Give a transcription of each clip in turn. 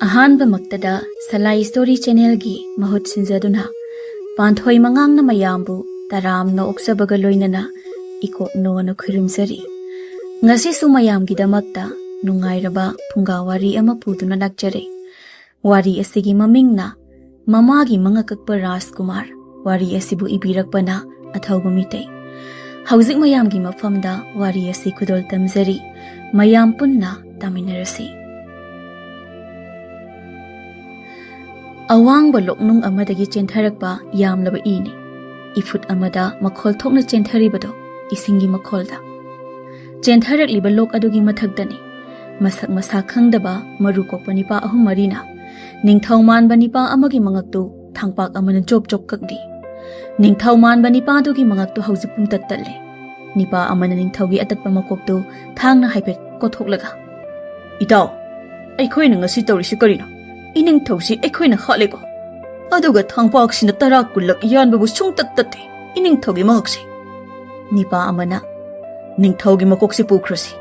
Ahanba maktada Salai Story Channel gi mahut sinjaduna Panthoi Mangang mayambu taram na oksabaga loinana ikot no na khurimsari ngasi su mayam gidamakta nungairaba Phunga wari ama puduna lakjare wari asigi mamingna Mamagi mangak Rajkumar wari asibu ibirakpana Athouba Meetei Hauzik mayam gi mafamda wari asi khudol tamjari mayam punna taminarasi Awangba loknung amadagi chentherakpa yamlaba ini ifut amada makhol thokna chentharibodo isingi makholda chentherakliba lok adugi mathakdani masak masa khangdaba maru kokpani pa ahum marina ningthau manba nipa amagi mangaktu thangpak amana job kakdi ningthau manba nipa adugi mangaktu hauji pum tattalle nipa amana ningthaugi atatpa makoktu thangna haipet kothoklaga itaw aikhoina ngasi tawrisi karino ining thausi aikhoina khalego aduga thangpak sina tara kulak yanbabu sungtat tatte ining thaugi mangakse nipa amana ning thaugi makoksi pukrasi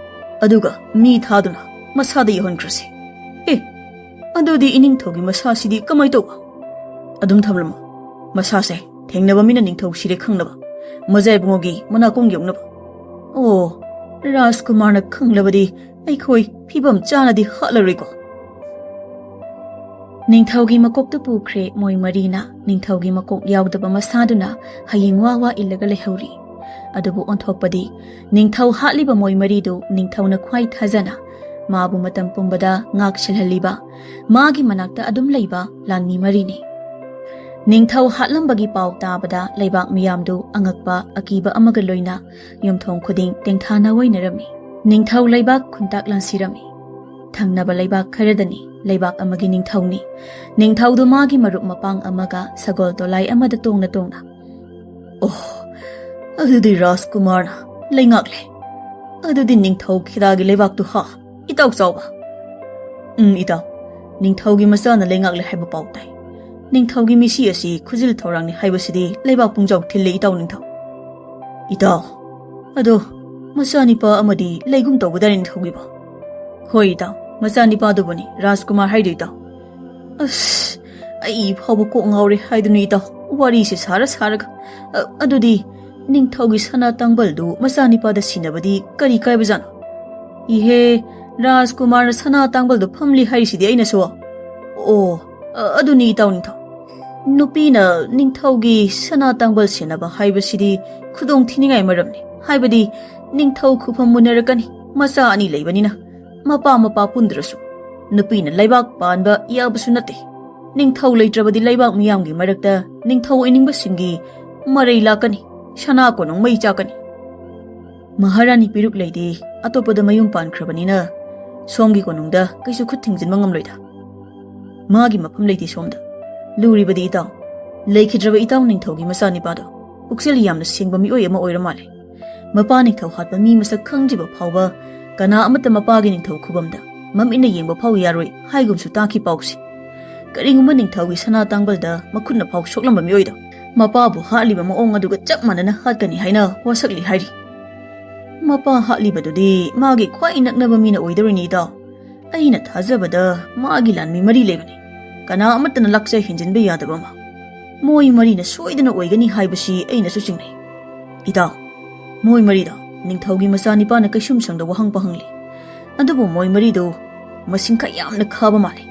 aduga mi thaduna masada yonkrasi adudi ining thaugi masasidi kamai toba adum thablamo masase thengnaba mina ning thau sire khangnaba mazai bungogi manakong yongnaba Rajkumar na khanglabadi aikhoi phibam chanadi halariko Ningthaugi makokta pukre moi marina ningthaugi makok yaudaba masaduna hayingwawa illaga lehauri adubu onthokpadi ningthau hatliba moi maridu ningthauna khwai thajana mabu matam pumbada ngak silhaliba magi manakta adum leiba lanmi marini ningthau hatlambagi paw tabada leibak miyamdu angakpa akiba amaga loina yumthong khuding tengthana wainarami ningthau leibak khuntak lansirami thangnaba leibak kharadani leibak amagi ningthauni ningthaudu magi marup mapang amaga sagol tolai amada tongna adudi Rajkumar leingakle adudi ningthau khidagi leibak tu ha itaw chawba itaw ningthaugi masana leingakle haiba pautai ningthaugi misi asi khujil thorangni haibasidi leibak pungjaw thille itaw itaw ado masani pa amadi leigum tawbadani ningthaugi ba hoi itaw Masani padubani Rajkumar haidita ai phabu ko ngauri haiduni ta wari se sara adudi ningthaugi sana tangbaldu masani pada sinabadi kari kai bajana ihe Rajkumar sana tangbaldu phamli haisidi aina so aduni tawnitha nupina ningthaugi sana tangbal sinaba haibasidi khudong thiningai maramni haibadi ningthau khufam munarakani masa ani leibanina mapa pundrasu nupina leibak panba yabasu nate ningthau leitrabadi leibak miyamgi marakta ningthau iningba singi marai lakani shana konong mai chakani maharani piruk leidi atopada mayum pankhrabani somgi konongda kaisu khut thingjinba ngamloida magi mafam leiti somda luribadi itaw leikhidraba itaw ningthaugi masani pado puksel yamna singba mi oi ama oiramale mapa ningthau hatba mi masak khangjiba phawba kana amata mapagi ningthau khubamda mamina yengba phaw yaroi haigumsu taki pausi karinguma ningthaugi sana tangbalda makhunna phaw soklamba mioida mapabu haliba maong aduga chap manana hatkani haina wasakli hairi mapa halibadudi magi khwai naknaba mina oidarini da aina thajabada magi lanmi mari lebani kana amatana laksa hinjinba yadaba ma moi marina soidana oigani haibasi aina su singnai ida moi marida ningthaugi masani pana kaisum sangda wahang pahangli adubu moi marido masingka yamna khaba male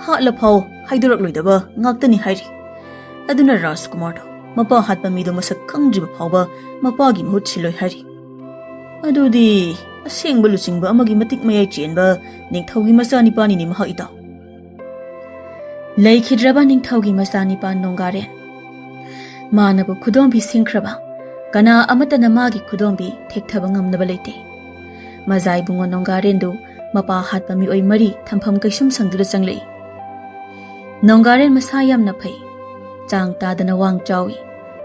hatla phaw haidurak loidaba ngaktani hairi aduna Rajkumar mapa hatpa mido masak khangjiba phawba mapagi mahut siloi hairi adudi asengba lucingba amagi matik mayai chenba ningthaugi masani pani ni maha ita leikhidraba ningthaugi masani pan nongare manabu khudom bi singkraba kana amatana magi khudombi thekthaba ngamnaba leite mazai bungo nongarendu mapa hatpa mi oi mari thampham kaisum sangdura changlei nongaren masa yamna phai chang tadana wang chawi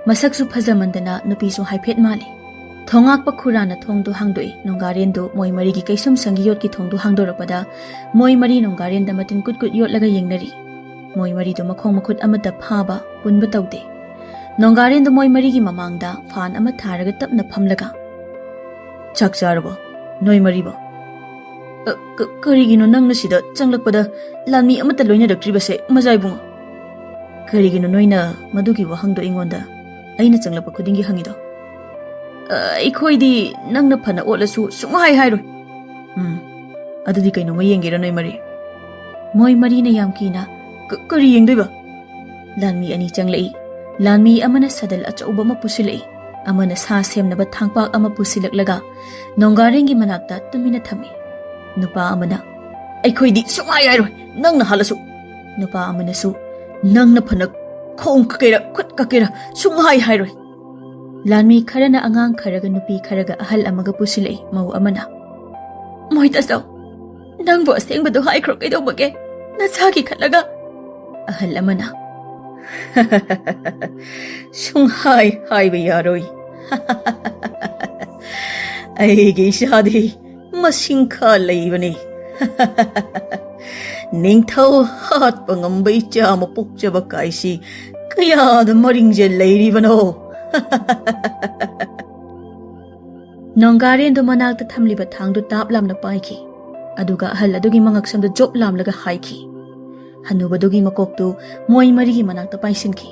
masaksu phajamandana nupi su haiphet male thongak pakhurana thongdu hangdoi nongarendu moi mari gi kaisum sangiyot ki thongdu hangdorapada moi mari nongarenda matin kutkut yot laga yengnari moi mari do makhong makhut amata phaba punba tawde Nongaren moi marigi mamangda fan ama tharaga tapna phamlaga chak charbo noi maribo Karigino nang nasida changlakpada lanmi amata loinarꯛꯇ꯭ꯔꯤꯕꯁꯦ ꯃꯖꯥꯏꯕꯨꯡ Karigino noina madugi wahangdo ingonda aina changlakpa khudingi hangido Aikhoidi nangna phana otlasu sumhai hairoi adudi kaino ma yengira noi mari moi mari na yam kina kari yengdoiba lanmi ani changlai lanmi amana sadal achauba ma pusilai amana sa semnaba thangpak ama pusilaklaga nongarengi manakta tumina thami nupa amana Aikhoidi sumhai hairoi nangna halasu nupa amana su nangna phana khong kakera khut kakera sumhai hairoi Lanmi kharana angang kharaga nupi kharaga ahal amaga pusilai mau amana Moita saw nangbo asengba do hai khro kaido bage na sagi khalaga ahal amana Sung hai hai ba yaroi ai ge shadi masing kha leibani Ningthau hat pangambai cha ma pukjaba kaisi kaya da maringje leiribano Nongaren do manak ta thamliba thangdu tap lamna paiki aduga ahal adugi mangaksam do job lamlaga haiki hanuba dugi makoktu moi marigi manak ta paisinki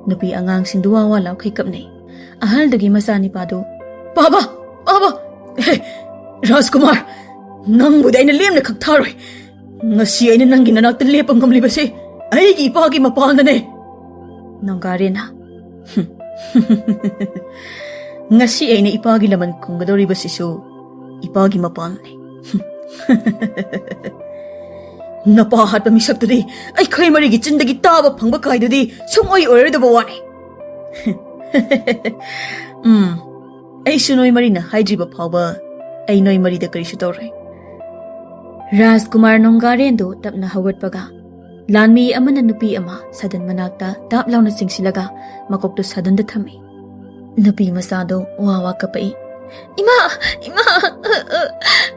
nupi angang sinduwa wala khai kapnei ahal dugi masani padu baba hey Rajkumar nang budaina lemna khak tharoi ngasi aina nangi nanak ta lepam ngamlibase aigi ipagi mapalna ne Nongaren Ngasi aina ipagi laman kungadoriba sisu ipagi mapalni Napa hatpa misaktudi ay khay marigi chindagi taba phangba kaidudi sumoi oiradaba wani ay sunoi marina haidriba phawba ay noi marida karisu tawrai Rajkumar Nongaren do tapna hawatpaga Lanmi amana nupi ama sadan manakta tap launa singsilaga makokto sadan da thami Nupi masado wawa kapai Ima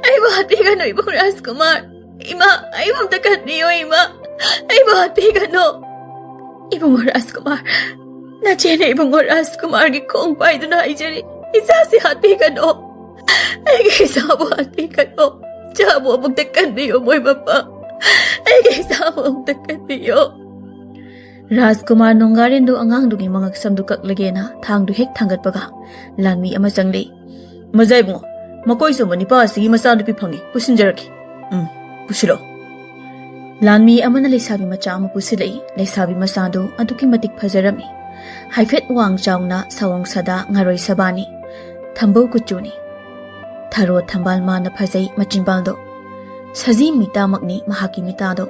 ay bahat pigano ibang Rajkumar Ima ay mamtakat niyo ima ay bahat pigano ibang Rajkumar na chene ibang Rajkumar gi kong pai do na ijari isa si hat pigano ay isa bahat pigano jabo magtakat niyo moy mapa ay isa magtakat niyo Rajkumar Nongaren do angang dugi mangaksam du kaklagena thang du hek thangat paga lanmi ama changle mazaibungo makoi so manipa sigi masa du pi phangi pusinjaraki pusilo lanmi amana leisabi macha ama pusilai leisabi masa do aduki matik phajarami haifet wang chaungna sawang sada ngaroi sabani thambo kuchuni tharo thambal mana phajai machinbal do saji mita makni mahaki mita do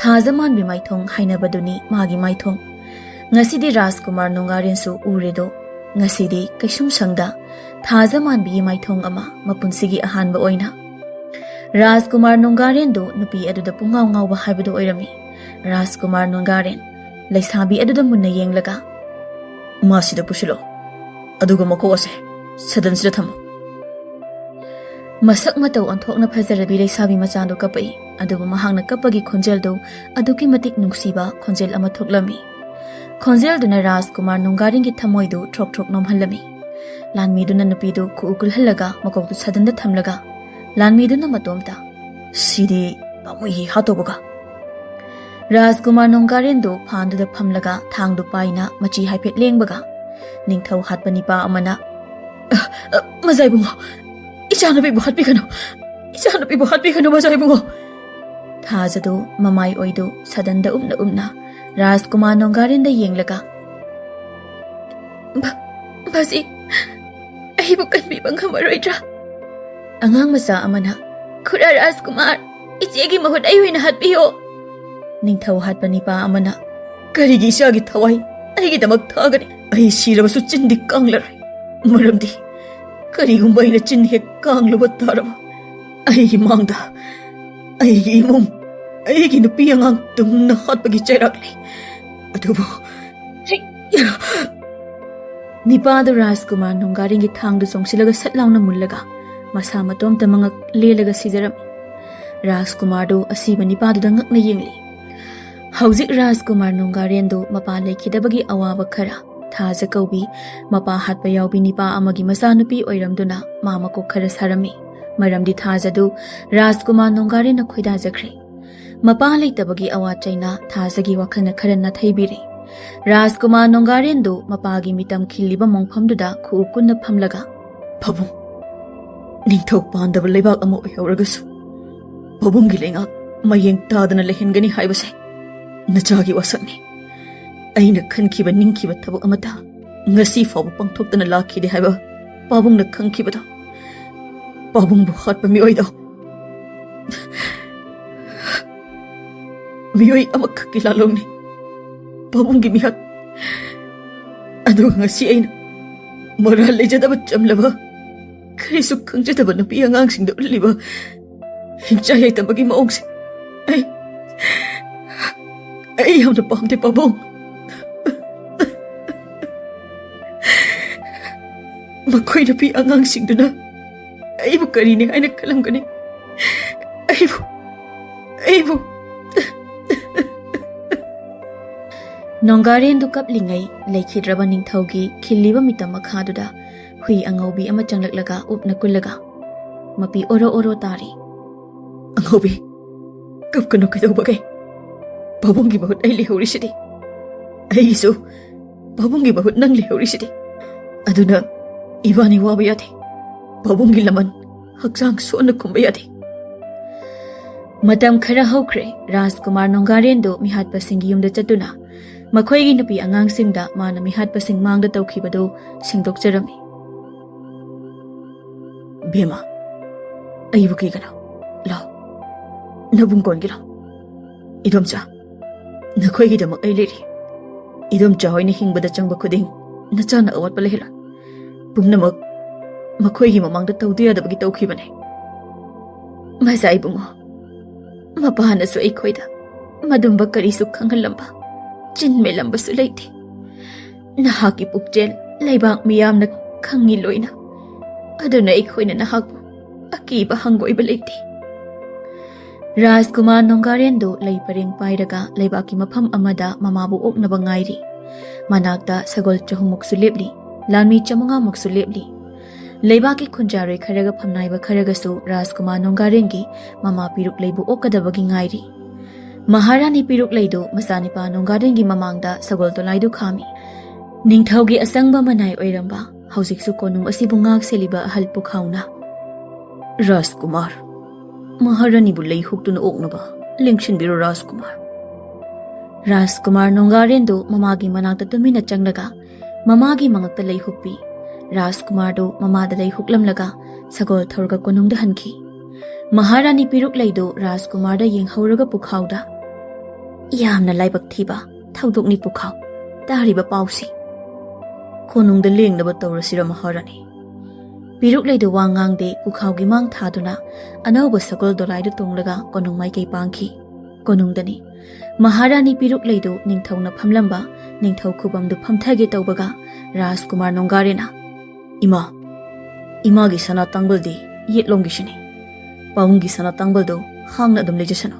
Thazaman bi maithong hainabaduni magi maithong ngasidi Rajkumar Nongaren su uredo ngasidi kaisum sangda Thazaman bi maithong ama mapunsigi ahanba oina Rajkumar Nongaren do nupi aduda pungaw ngawba haibado oirami Rajkumar Nongaren leisabi aduda munna yenglaga masida pusilo aduga makose sadan sida thamo Masak matau anthokna phajarabi leisabi machando kapai aduba mahangna kapagi khonjel do aduki matik nungsiba khonjel ama thoklami khonjel duna Rajkumar Nongaren gi thamoi do thok nomhalami lanmi duna nupi do khukul halaga makok du sadan da thamlaga lanmi duna matomta sidi pamui hatoboga Rajkumar Nongaren do phandu da phamlaga thang du paina machi haipet lengbaga ningthau hatpani pa amana mazaibungo Ichanabi buhat bigano mazaibungo Thazado mamai oido sadanda umna Rajkumar Nongaren da yenglaga Basi ahibu kanbi bangamaroidra Angang masa amana Khura Rajkumar ichegi mahut ayuina hatbiyo Ningthau hatpani pa amana Karigi ishagi thawai aigi damak thagani ai sirabasu chindi kanglarai maramdi Karigumba ina chin hek kangluba taraba aigi mangda aigi imum aigi nupi angang tumna hatpagi chairakli adubu Nipadu Rajkumar Nongaren gi thangdu songsilaga satlauna mullaga masa matom tamangak lelaga sijaram Rajkumar do asiba nipadu da ngakna yengli Hauzik Rajkumar Nongaren do mapa lekhidabagi awaba khara Thaza kaubi mapa hatpa yaubi nipa amagi masanupi oiramduna mama ko khara sarami Maramdi thazadu Rajkumar Nongarena khoidajakre. Mapa leitabagi awat chaina thazagi wakhana kharanna thaibiri. Rajkumar Nongarendu mapagi mitam khiliba mongphamduda khu kunna phamlaga. Pabung Ningthau pandaba leibak amo oiragasu. Pabunggi lengak mayeng tadana lehengani haibase. Nachagi wasakni. Aina khankhiba ningkhiba thabak amata ngasi fawba pangthoktana lakhide haiba pabungna khangkhibada. Pabungbu hatpa miyoida. Miyoy amakhakki lalongni. Pabunggi mihat. Adu ngasi aina moral lejadaba chamlaba. Karisu khangjadaba nupi angangsingda ulliba. Hinchayay tambagi maongse. Ay yamna pamde pabung. Makoy nupi angangsingduna aibu karini haina kalamgani. Aibu Nongarendu kaplingai leikhidraba ningthaugi khiliba mitam makhaduda hui angaubi ama changlaklaga upna kullaga mapi oro tari. Angaubi kapkano kidaubagai pabunggi bahut ai lehorisidi. Aisu pabunggi bahut nang lehorisidi. Aduna ibani waba yade. Pabunggi laman haksang sona kumba yade. Matam khara haukre Rajkumar Nongarendu mihatpasingi yumda chatuna makhoigi nupi angangsingda mana mihatpasing mangda tawkhibadu singdokjarami. Bema aibu kigana lao nabung kongila idomcha nakhoigi damak ai leri. Idomcha hoina hingbada changba khuding nachana awat palehira pumnamak makhoigi mamangda tawdiya dabagi tawkhibane. Masai bungo mapahana su ai khoida madumba karisu khanghalamba chin melamba su leite. Nahaki pukjel laibak miyamna khangi loina. Aduna ai khoina nahakbu akiba hangoiba leite. Rajkumar Nongarendu lei pareng pairaga leibaki mafam amada mamabu oknaba ngairi. Manakta sagol chahumuk su lepli lanmi chamunga mak su lepli. Leibaki khunjaroi kharaga phamnaiba kharaga su Rajkumar Nongarengi mama piruk leibu okadabagi ngairi. Maharani piruk leidu masanipa Nongarengi mamangda sagol tolaidu khami. Ningthaugi asangba manai oiramba haujiksu konung asibu ngak seliba ahal pukhauna. Rajkumar Maharani bu lei huktuna oknaba lengshinbiru Rajkumar. Rajkumar Nongarendu mamagi manakta tumina changlaga mamagi mangakta lei hukpi. Rajkumar do mamada lei huklamlaga sagol thorga konungda hanki. Maharani piruk leidu Rajkumar da yenghauraga pukhauda. Yamna laibak thiba thaudokni pukhau tariba pausi. Konungda lengnaba tawrasira Maharani. Piruk leidu wangangde pukhaugi mang thaduna anauba sagol dolaidu tonglaga konung maikei pangki. Konungdani Maharani piruk leidu ningthauna phamlamba ningthau khubamdu phamthage tawbaga Rajkumar Nongarena Ima gi sana tangbaldi yetlonggi shini. Pabunggi sana tangbaldo hangna adum lejasano.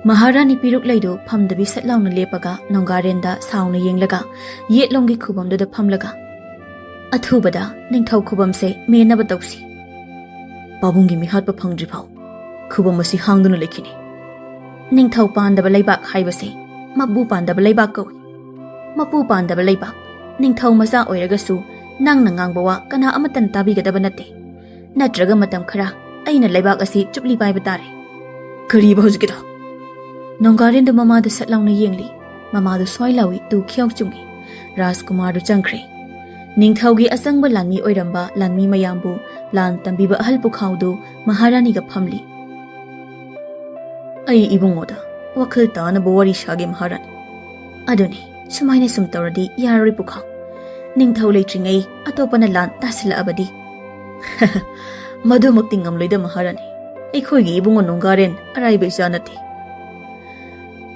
Maharani piruk leidu phamdabi satlauna lepaga Nongarenda sauna yenglaga yetlonggi khubamda phamlaga. Athubada ningthau khubamse menaba tawsi. Pabunggi mihatpa phangdri phau khubam asi hangduna lekhini. Ningthau pandaba leibak haibase mabu pandaba leibak kawi. Mapu pandaba leibak ningthau masa oiragasu nang nangang bawa kana amatan tabigadaba nate. Natraga matam khara aina leibak asi chupli paiba tare. Kari ba hujikida. Nongarendu mamada satlauna yengli. Mamadu soilawi tu khiaw chungi. Rajkumar du changkhre. Ningthaugi asangba lanmi oiramba lanmi mayambu lan tambiba ahal pukhaudu Maharani ga phamli. Ai ibungoda wakhal tana wari shage Maharani. Aduni sumaina sum tawradi yarari pukhau. Ningthau leitringai atopana lan tasila abadi. Madu makting ngamloida Maharani. Aikhoigi ibungo Nongaren araibai janati.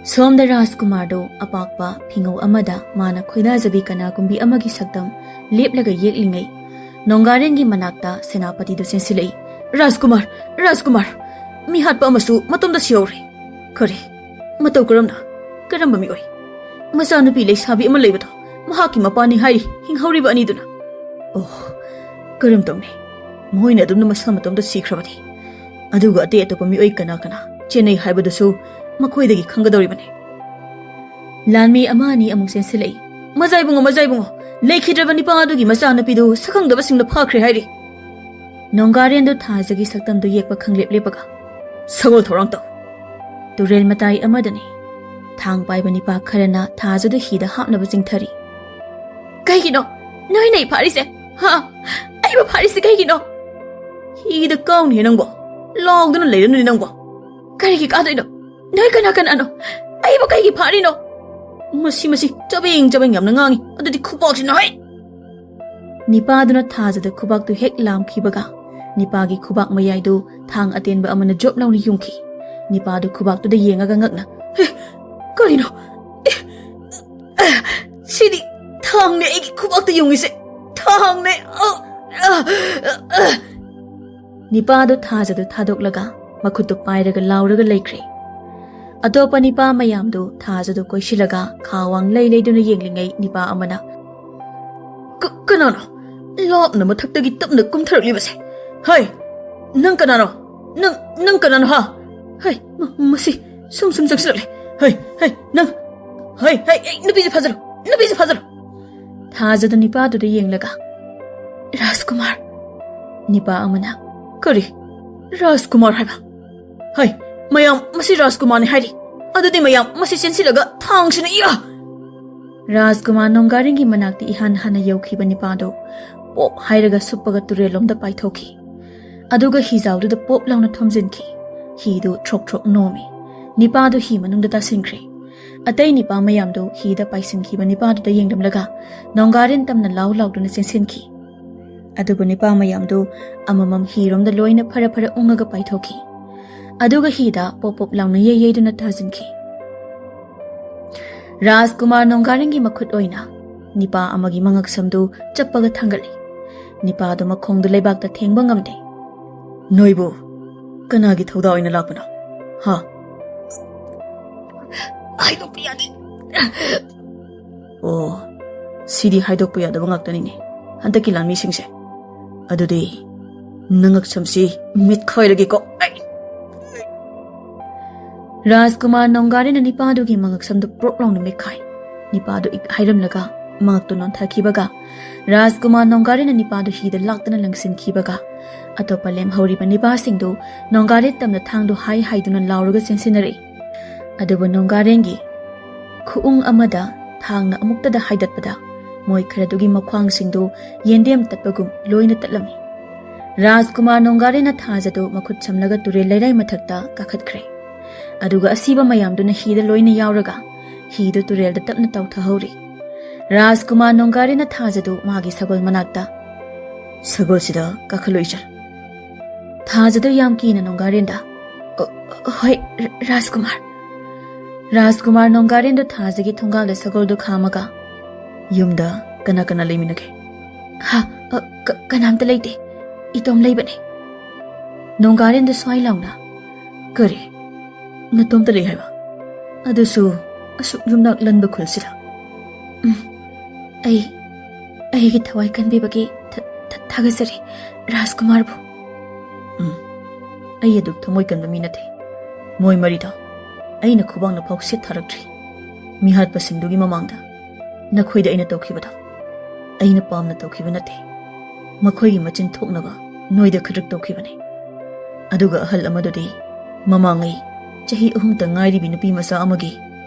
Somda Rajkumar do apakpa phingau amada mana khoida jabi kana kumbi amagi sakdam leplaga yeklingai. Nongarengi manakta senapati du sensilei. Rajkumar mi hatpa amasu matomda siore. Kare matau karamba mi oi. Masa nupi lei sabi ama leibado mahaki mapani hai hinghauriba aniduna. Oh karam tawne ꯃꯣꯏꯅ ꯑꯗꯨꯝꯅ ꯃꯁꯥ ꯃꯇꯣꯝꯇ ꯁꯤꯈ꯭ꯔꯕꯅꯤ ꯑꯗꯨꯒ ꯑꯇꯩ ꯑꯇꯣꯞꯄ ꯃꯤꯑꯣꯏ ꯀꯅꯥ ꯀꯅꯥ ꯆꯦꯟꯅꯩ ꯍꯥꯏꯕꯗꯨꯁꯨ ꯃꯈꯣꯏꯗꯒꯤ ꯈꯪꯒꯗꯧꯔꯤꯕꯅꯤ ꯂꯥꯟꯃꯤ ꯑꯃ ꯑꯅꯤ ꯑꯃꯨꯛ ꯆꯦꯟꯁꯤꯜꯂꯛꯏ ꯃꯖꯥꯏꯕꯨꯡꯉꯣ ꯂꯩꯈꯤꯗ꯭ꯔꯕ ꯅꯤꯄꯥ ꯑꯗꯨꯒꯤ ꯃꯆꯥꯅꯨꯄꯤꯗꯨ ꯁꯛꯈꯪꯗꯕꯁꯤꯡꯅ ꯐꯥꯈ꯭ꯔꯦ ꯍꯥꯏꯔꯤ ꯅꯣꯡꯒꯥꯔꯦꯟꯗꯨ ꯊꯥꯖꯒꯤ ꯁꯛꯇꯝꯗꯨ ꯌꯦꯛꯄ ꯈꯪꯂꯦꯞ ꯂꯦꯞꯄꯒ ꯁꯒꯣꯜ ꯊꯧꯔꯥꯡ ꯇꯧ ꯇꯨꯔꯦꯜ ꯃꯇꯥꯏ ꯑꯃꯗꯅꯤ ꯊꯥꯡ ꯄꯥꯏꯕ ꯅꯤꯄꯥ ꯈꯔꯅ ꯊꯥꯖꯗ ꯍꯤꯗ ꯍꯥꯞꯅꯕ ꯆꯤꯡꯊꯔꯤ ꯀꯩꯒꯤꯅꯣ ꯅꯣꯏꯅ ꯐꯥꯔꯤꯁꯦ ꯑꯩꯕꯨ ꯐꯥꯔꯤꯁꯦ ꯀꯩꯒꯤꯅꯣ ꯍꯤꯗ ꯀꯥꯎꯅꯤꯍꯦ ꯅꯪꯕꯣ ꯂꯥꯎꯗꯨꯅ ꯂꯩꯔꯅꯨꯅꯦ ꯅꯪꯕꯣ ꯀꯔꯤꯒꯤ ꯀꯥꯗꯣꯏꯅꯣ ꯅꯣꯏ ꯀꯅꯥꯅꯣ ꯑꯩꯕꯨ ꯀꯩꯒꯤ ꯐꯥꯔꯤꯅꯣ ꯃꯁꯤ ꯆꯕꯦꯡ ꯌꯥꯝꯅ ꯉꯥꯡꯉꯤ ꯑꯗꯨꯗꯤ ꯈꯨꯕꯥꯛꯁꯤꯅ ꯍꯩ ꯅꯤꯄꯥꯗꯨꯅ ꯊꯥꯖꯗ ꯈꯨꯕꯥꯛꯇꯨ ꯍꯦꯛ ꯂꯥꯝꯈꯤꯕꯒ ꯅꯤꯄꯥꯒꯤ ꯈꯨꯕꯥꯛ ꯃꯌꯥꯏꯗꯨ ꯊꯥꯡ ꯑꯇꯦꯟꯕ ꯑꯃꯅ ꯖꯣꯞ ꯂꯥꯎꯅ ꯌꯨꯡꯈꯤ ꯅꯤꯄꯥꯗꯨ ꯈꯨꯕꯥꯛꯇꯨꯗ ꯌꯦꯡꯉꯒ ꯉꯛꯅ ꯀꯔꯤꯅꯣ ꯁꯤꯗꯤ ꯊꯥꯡꯅꯦ ꯑꯩꯒꯤ ꯈꯨꯕꯥꯛꯇ ꯌꯨꯡꯉꯤꯁꯦ ꯊꯥꯡꯅꯦ ꯅꯤꯄꯥꯗꯨ ꯊꯥꯖꯗꯨ ꯊꯥꯗꯣꯛꯂꯒ ꯃꯈꯨꯠꯇꯨ ꯄꯥꯏꯔꯒ ꯂꯥꯎꯔꯒ ꯂꯩꯈ꯭ꯔꯦ ꯑꯇꯣꯞꯄ ꯅꯤꯄꯥ ꯃꯌꯥꯝꯗꯨ ꯊꯥꯖꯗꯨ ꯀꯣꯏꯁꯤꯜꯂꯒ ꯈꯥꯋꯥꯡ ꯂꯩꯗꯨꯅ ꯌꯦꯡꯂꯤꯉꯩ ꯅꯤꯄꯥ ꯑꯃꯅ ꯀꯅꯥꯅꯣ ꯂꯥꯞꯅ ꯃꯊꯛꯇꯒꯤ ꯇꯞꯅ ꯀꯨꯝꯊꯔꯛꯂꯤꯕꯁꯦ ꯍꯩ ꯅꯪ ꯀꯅꯥꯅꯣ ꯅꯪ ꯀꯅꯥꯅꯣ ꯍꯩ ꯃꯁꯤ ꯁꯨꯝ ꯆꯪꯁꯤꯜꯂꯛꯂꯦ ꯍꯩ ꯅꯪ ꯍꯩ ꯅꯨꯄꯤꯁꯦ ꯐꯥꯖꯔꯣ ꯊꯥꯖꯗ ꯅꯤꯄꯥꯗꯨꯗ ꯌꯦꯡꯂꯒ ꯔꯥꯖꯀꯨꯃꯥꯔ ꯅꯤꯄꯥ ꯑꯃꯅ ꯀꯔꯤ ꯔꯥꯖꯀꯨꯃꯥꯔ ꯍꯥꯏꯕ ꯍꯩ ꯃꯌꯥꯝ ꯃꯁꯤ ꯔꯥꯖꯀꯨꯃꯥꯔꯅꯤ ꯍꯥꯏꯔꯤ ꯑꯗꯨꯗꯤ ꯃꯌꯥꯝ ꯃꯁꯤ ꯆꯦꯟꯁꯤꯜꯂꯒ ꯊꯥꯡꯁꯤꯅ ꯔꯥꯖꯀꯨꯃꯥꯔ ꯅꯣꯡꯒꯥꯔꯦꯟꯒꯤ ꯃꯅꯥꯛꯇ ꯏꯍꯥꯟ ꯍꯥꯟꯅ ꯌꯧꯈꯤꯕ ꯅꯤꯄꯥꯗꯨ ꯄꯣꯞ ꯍꯥꯏꯔꯒ ꯁꯨꯞꯄꯒ ꯇꯨꯔꯦꯜꯂꯣꯝꯗ ꯄꯥꯏꯊꯣꯛꯈꯤ ꯑꯗꯨꯒ ꯍꯤꯖꯥꯎꯗꯨꯗ ꯄꯣꯞ ꯂꯥꯎꯅ ꯊꯣꯝꯖꯤꯟꯈꯤ ꯍꯤꯗꯨ ꯊ꯭ꯔꯣꯛ ꯅꯣꯝꯃꯤ ꯅꯤꯄꯥꯗꯨ ꯍꯤ ꯃꯅꯨꯡꯗ ꯇꯥꯁꯤꯟꯈ꯭ꯔꯦ ꯑꯇꯩ ꯅꯤꯄꯥ ꯃꯌꯥꯝꯗꯨ ꯍꯤꯗ ꯄꯥꯏꯁꯤꯟꯈꯤꯕ ꯅꯤꯄꯥꯗꯨꯗ ꯌꯦꯡꯂꯝꯂꯒ ꯅꯣꯡꯒꯥꯔꯦꯟ ꯇꯝꯅ ꯂꯥꯎꯗꯨꯅ ꯆꯦꯟꯁꯤꯟꯈꯤ ꯑꯗꯨꯕꯨ ꯅꯤꯄꯥ ꯃꯌꯥꯝꯗꯨ ꯑꯃꯃꯝ ꯍꯤꯔꯣꯝꯗ ꯂꯣꯏꯅ ꯐꯔ ꯎꯡꯉꯒ ꯄꯥꯏꯊꯣꯛꯈꯤ ꯑꯗꯨꯒ ꯍꯤꯗ ꯄꯣꯞ ꯂꯥꯎꯅ ꯌꯩꯗꯨꯅ ꯊꯥꯖꯤꯟꯈꯤ ꯔꯥꯖꯀꯨꯃꯥꯔ ꯅꯣꯡꯒꯥꯔꯦꯟꯒꯤ ꯃꯈꯨꯠ ꯑꯣꯏꯅ ꯅꯤꯄꯥ ꯑꯃꯒꯤ ꯃꯉꯛꯁꯝꯗꯨ ꯆꯞꯄꯒ ꯊꯥꯡꯒꯠꯂꯤ ꯅꯤꯄꯥꯗꯨ ꯃꯈꯣꯡꯗꯨ ꯂꯩꯕꯥꯛꯇ ꯊꯦꯡꯕ ꯉꯝꯗꯦ ꯅꯣꯏꯕꯨ ꯀꯅꯥꯒꯤ ꯊꯧꯗꯥ ꯑꯣꯏꯅ ꯂꯥꯛꯄꯅꯣ ꯍꯥꯏꯗꯣꯛꯄ ꯌꯥꯗꯦ ꯑꯣ ꯁꯤꯗꯤ ꯍꯥꯏꯗꯣꯛꯄ ꯌꯥꯗꯕ ꯉꯥꯛꯇꯅꯤꯅꯦ ꯍꯟꯗꯛꯀꯤ ꯂꯥꯟꯃꯤꯁꯤꯡꯁꯦ ꯑꯗꯨꯗꯤ ꯅꯉꯛꯁꯝꯁꯤ ꯃꯤꯠꯈꯥꯏꯔꯒꯦꯀꯣ ꯔꯥꯖꯀꯨꯃꯥꯔ ꯅꯣꯡꯒꯥꯔꯦꯟꯅ ꯅꯤꯄꯥꯗꯨꯒꯤ ꯃꯉꯛꯁꯝꯗꯨ ꯄ꯭ꯔꯣꯛ ꯂꯥꯎꯅ ꯃꯤꯠꯈꯥꯏ ꯅꯤꯄꯥꯗꯨ ꯍꯥꯏꯔꯝꯂꯒ ꯃꯉꯛꯇꯨ ꯅꯣꯟꯊꯈꯤꯕꯒ ꯔꯥꯖꯀꯨꯃꯥꯔ ꯅꯣꯡꯒꯥꯔꯦꯟꯅ ꯅꯤꯄꯥꯗꯨ ꯍꯤꯗ ꯂꯥꯛꯇꯅ ꯂꯪꯁꯤꯟꯈꯤꯕꯒ ꯑꯇꯣꯞꯄ ꯂꯦꯝꯍꯧꯔꯤꯕ ꯅꯤꯄꯥꯁꯤꯡꯗꯨ ꯅꯣꯡꯒꯥꯔꯦꯟ ꯇꯝꯅ ꯊꯥꯡꯗꯨ ꯍꯥꯏꯗꯨꯅ ꯂꯥꯎꯔꯒ ꯆꯦꯟꯁꯤꯟꯅꯔꯛꯏ ꯑꯗꯨꯕꯨ ꯅꯣꯡꯒꯥꯔꯦꯟꯒꯤ ꯈꯨꯎꯡ ꯑꯃꯗ ꯊꯥꯡꯅ ꯑꯃꯨꯛꯇꯗ ꯍꯥꯏꯗꯠꯄꯗ ꯃꯣꯏ ꯈꯔꯗꯨꯒꯤ ꯃꯈ꯭ꯋꯥꯡꯁꯤꯡꯗꯨ ꯌꯦꯟꯗꯦꯝ ꯇꯠꯄꯒꯨꯝ ꯂꯣꯏꯅ ꯇꯠꯂꯝꯃꯤ ꯔꯥꯖꯀꯨꯃꯥꯔ ꯅꯣꯡꯒꯥꯔꯦꯟꯅ ꯊꯥꯖꯗꯨ ꯃꯈꯨꯠ ꯁꯝꯂꯒ ꯇꯨꯔꯦꯜ ꯂꯩꯔꯥꯏ ꯃꯊꯛꯇ ꯀꯥꯈꯠꯈ꯭ꯔꯦ ꯑꯗꯨꯒ ꯑꯁꯤꯕ ꯃꯌꯥꯝꯗꯨꯅ ꯍꯤꯗ ꯂꯣꯏꯅ ꯌꯥꯎꯔꯒ ꯍꯤꯗꯨ ꯇꯨꯔꯦꯜꯗ ꯇꯞꯅ ꯇꯥꯎꯊꯍꯧꯔꯤ ꯔꯥꯖꯀꯨꯃꯥꯔ ꯅꯣꯡꯒꯥꯔꯦꯟꯅ ꯊꯥꯖꯗꯨ ꯃꯥꯒꯤ ꯁꯒꯣꯜ ꯃꯅꯥꯛꯇ ꯁꯒꯣꯜꯁꯤꯗ ꯀꯥꯈꯠꯂꯨ ꯏꯆꯜ ꯊꯥꯖꯗꯨ ꯌꯥꯝ ꯀꯤꯅ ꯅꯣꯡꯒꯥꯔꯦꯟꯗ ꯍꯣꯏ ꯔꯥꯖꯀꯨꯃꯥꯔ ꯅꯣꯡꯒꯥꯔꯦꯟꯗꯨ ꯊꯥꯖꯒꯤ ꯊꯣꯡꯒꯥꯜꯗ ꯁꯒꯣꯜꯗꯨ ꯈꯥꯝꯃꯒ ꯌꯨꯝꯗ ꯀꯅꯥ ꯂꯩꯃꯤꯟꯅꯒꯦ ꯀꯅꯥꯝꯇ ꯂꯩꯇꯦ ꯏꯇꯣꯝ ꯂꯩꯕꯅꯦ ꯅꯣꯡꯒꯥꯔꯦꯟꯗꯨ ꯁ꯭ꯋꯥꯏ ꯂꯥꯎꯅ ꯀꯔꯤ ꯅꯇꯣꯝꯇ ꯂꯩ ꯍꯥꯏꯕ ꯑꯗꯨꯁꯨ ꯑꯁꯨꯛ ꯌꯨꯝꯅꯥꯛ ꯂꯟꯕ ꯈꯨꯜꯁꯤꯗ ꯑꯩꯒꯤ ꯊꯋꯥꯏ ꯀꯟꯕꯤꯕꯒꯤ ꯊꯥꯒꯠꯆꯔꯤ ꯔꯥꯖꯀꯨꯃꯥꯔꯕꯨ ꯑꯩ ꯑꯗꯨꯛ ꯊꯃꯣꯏ ꯀꯟꯕ ꯃꯤ ꯅꯠꯇꯦ ꯃꯣꯏ ꯃꯔꯤꯗꯣ ꯑꯩꯅ ꯈꯨꯕꯥꯛꯅ ꯐꯥꯎ ꯁꯤꯠ ꯊꯥꯔꯛꯇ꯭ꯔꯤ ꯃꯤꯍꯥꯠꯄꯁꯤꯡꯗꯨꯒꯤ ꯃꯃꯥꯡꯗ ꯅꯈꯣꯏꯗ ꯑꯩꯅ ꯇꯧꯈꯤꯕꯗꯣ ꯑꯩꯅ ꯄꯥꯝꯅ ꯇꯧꯈꯤꯕ ꯅꯠꯇꯦ ꯃꯈꯣꯏꯒꯤ ꯃꯆꯤꯟ ꯊꯣꯛꯅꯕ ꯅꯣꯏꯗ ꯈꯗ꯭ꯔꯛ ꯇꯧꯈꯤꯕꯅꯤ ꯑꯗꯨꯒ ꯑꯍꯜ ꯑꯃꯗꯨꯗꯤ ꯃꯃꯥꯡꯉꯩ ꯆꯍꯤ 3ꯇ ꯉꯥꯏꯔꯤꯕꯤ ꯅꯨꯄꯤ ꯃꯆꯥ ꯑꯃꯒꯤ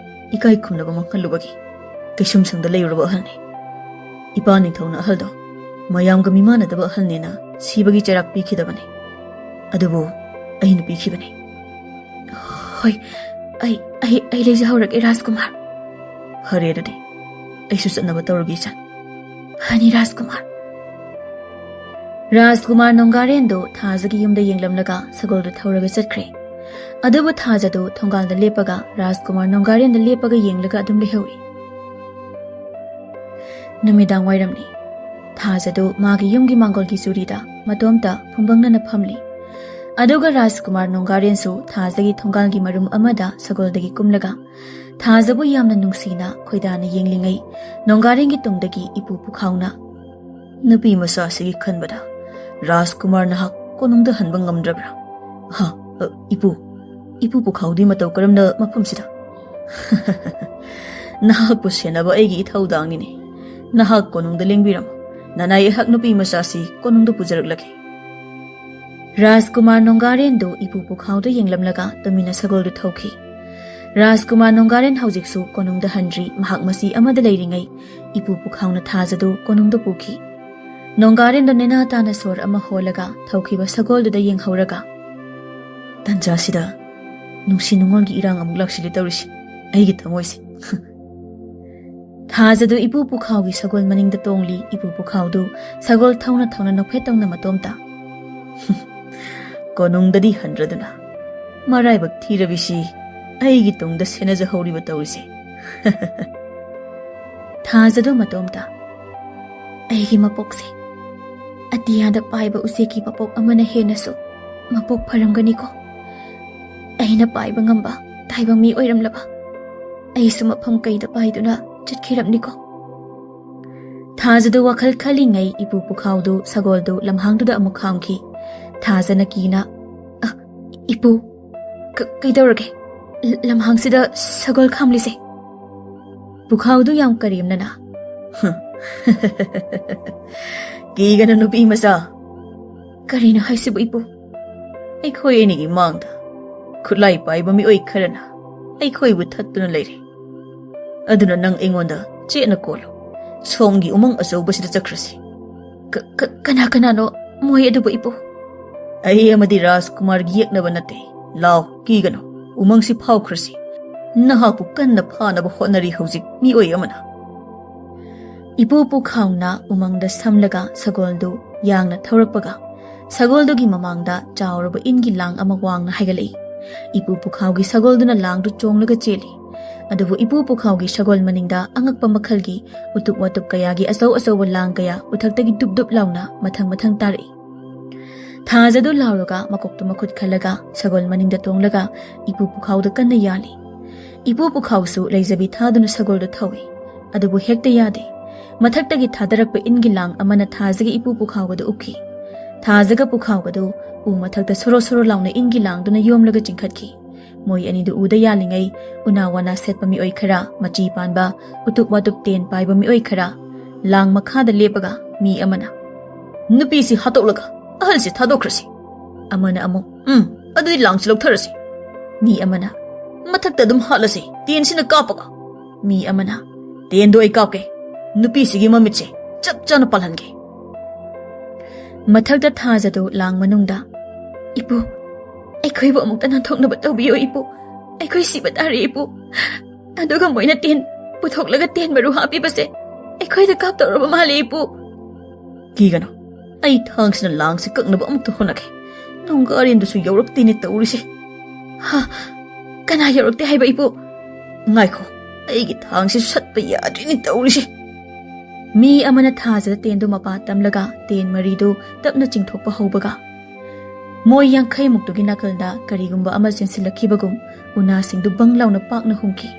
ꯏꯀꯥꯏ ꯈꯨꯝꯅꯕ ꯃꯥꯡꯍꯜꯂꯨꯕꯒꯤ ꯀꯩꯁꯨꯝꯁꯪꯗ ꯂꯩꯔꯨꯔꯕ ꯑꯍꯜꯅꯤ ꯏꯄꯥ ꯅꯤꯡꯊꯧꯅ ꯑꯍꯜꯗꯣ ꯃꯌꯥꯝꯒ ꯃꯤꯃꯥꯟꯅꯗꯕ ꯑꯍꯜꯅꯦꯅ ꯁꯤꯕꯒꯤ ꯆꯩꯔꯥꯛ ꯄꯤꯈꯤꯗꯕꯅꯤ ꯑꯗꯨꯕꯨ ꯑꯩꯅ ꯄꯤꯈꯤꯕꯅꯤ ꯍꯣꯏ ꯑꯩ ꯂꯩꯖꯍꯧꯔꯒꯦ ꯔꯥꯖꯀꯨꯃꯥꯔ ꯐꯔꯦ ꯑꯗꯨꯗꯤ ꯑꯩꯁꯨ ꯆꯠꯅꯕ ꯇꯧꯔꯒꯦ ꯏꯆꯟ ꯐꯅꯤ ꯔꯥꯖꯀꯨꯃꯥꯔ ꯅꯣꯡꯒꯥꯔꯦꯟꯗꯨ ꯊꯥꯖꯒꯤ ꯌꯨꯝꯗ ꯌꯦꯡꯂꯝꯂꯒ ꯁꯒꯣꯜꯗꯨ ꯊꯧꯔꯒ ꯆꯠꯈ꯭ꯔꯦ ꯑꯗꯨꯕꯨ ꯊꯥꯖꯗꯨ ꯊꯣꯡꯒꯥꯜꯗ ꯂꯦꯞꯄꯒ ꯔꯥꯖꯀꯨꯃꯥꯔ ꯅꯣꯡꯒꯥꯔꯦꯟꯗ ꯂꯦꯞꯄꯒ ꯌꯦꯡꯂꯒ ꯑꯗꯨꯝ ꯂꯩꯍꯧꯏ ꯅꯨꯃꯤꯗꯥꯡ ꯋꯥꯏꯔꯝꯅꯤ ꯊꯥꯖꯗꯨ ꯃꯥꯒꯤ ꯌꯨꯝꯒꯤ ꯃꯥꯡꯒꯣꯜꯒꯤ ꯆꯨꯔꯤꯗ ꯃꯇꯣꯝꯇ ꯐꯨꯡꯕꯪꯅꯅ ꯐꯝꯂꯤ ꯑꯗꯨꯒ ꯔꯥꯖꯀꯨꯃꯥꯔ ꯅꯣꯡꯒꯥꯔꯦꯟꯁꯨ ꯊꯥꯖꯒꯤ ꯊꯣꯡꯒꯥꯜꯒꯤ ꯃꯔꯨꯝ ꯑꯃꯗ ꯁꯒꯣꯜꯗꯒꯤ ꯀꯨꯝꯂꯒ ꯊꯥꯖꯕꯨ ꯌꯥꯝꯅ ꯅꯨꯡꯁꯤꯅ ꯈꯣꯏꯗꯥꯅ ꯌꯦꯡꯂꯤꯉꯩ ꯅꯣꯡꯒꯥꯔꯦꯟꯒꯤ ꯇꯨꯡꯗꯒꯤ ꯏꯄꯨ ꯄꯨꯈꯥꯎꯅ ꯅꯨꯄꯤ ꯃꯆꯥꯁꯤꯒꯤ ꯈꯟꯕꯗ Rajkumar nahak konungda hanba ngamdrabra. Ha, ipu pukhaudi matau karamna mafamsida. Nahak pu senaba aigi ithaudangi ne. Nahak konungda lengbiram. Nanai hak nupi masasi konungda pujaraklaki. Rajkumar Nongaren do ipu pukhauda yenglamlaga tumina sagoldu thauki. Rajkumar Nongaren haujiksu konungda handri mahak masi amada leiringai ipu pukhauna thajadu konungda puki. Nongaren do nena tana sor ama holaga thaukiba sagoldu da yenghauraga. Tanjasida nungsi nungolgi irang amuk laksili tawrisi aigi thamoisi. Thajadu ipu pukhaugi sagol maningda tongli ipu pukhaudu sagol thauna nokphetongna matomta. Konungdadi handraduna maraibak thirabisi aigi tungda senaja horiba tawrisi. Thajadu matomta aigi mapokse atiyada paiba useki mapok amana henasu mapok pharamgani ko. Aina paiba ngamba taiba mi oiramlaba aisu mafam kaida paiduna chatkhiramni ko. Thajadu wakhal khalingai ipu pukhaudu sagoldu lamhangduda amuk khamki. Thajana kina ipu kaidawrage lamhangsida sagol khamlise. Pukhaudu yam karimnana. Kigana nupi masa. Karina haisibu ipu. Aikhoi enigi mangda. Khulai paiba mi oi kharana. Aikhoi bu thattuna leire. Aduna nang ingonda chena kolo. Somgi umang asawbasida chakrasi. Kana no moi adubu ipu. Ai amadi Rajkumar gi yeknaba nate. Law kigano umang si phaukrasi. Nahapu kanna phanaba hotnari hojik mi oi amana. Ipu pukhauna umangda samlaga sagoldu yangna thaurakpaga. Sagoldugi mamangda chawraba ingi lang ama wangna haigalai. Ipu pukhaugi sagolduna langdu chonglaga cheli. Adubu ipu pukhaugi sagol maningda angakpa makhalgi utuk watup kayagi asaw lang kaya uthaktagi dub launa mathang tari. Thajadu lauraga makoktu makhut khalaga sagol maningda tonglaga ipu pukhauda kanna yali. Ipu pukhausu leizabi thaduna sagoldu thawi. Adubu hekta yade. Mathaktagi thadarakpa ingi lang amana thajagi ipu pukhauga du ukhi. Thajaga pukhauga du mathakta soro launa ingi lang duna yomlaga jingkhatki. Moi ani du uda yalingai unawana setpa mi oi khara machi panba utuk watup ten paiba mi oi khara lang makhada lepaga mi amana. Nupi si hatolaga ahal si thadokrasi. Amana amo adui lang si logtharasi. Mi amana mathakta dum halasi ten sina kapaga. Mi amana ten do ai kapke. Nupi sigi mamitse chap chana palhange. Mathakta thajadu lang manungda ipu aikhoi bo amuk tanan thoknaba tawbiyo ipu aikhoi siba tari ipu aduga moina ten puthoklaga ten baru hapi base aikhoi da kap tawraba male ipu kigano ai thangsina lang se kaknaba amuk thonake nonggarin du su yawrakti ni tawrisi ha kana yawrakti haiba ipu ngaikho aigi thangsi satpa yadri ni tawrisi. Mi amana thajada tendu mapa tamlaga ten maridu tapna chingthokpa haubaga. Moi yangkhai muktugi nakalda karigumba ama sinsilakibagum una singdu banglauna pakna humki.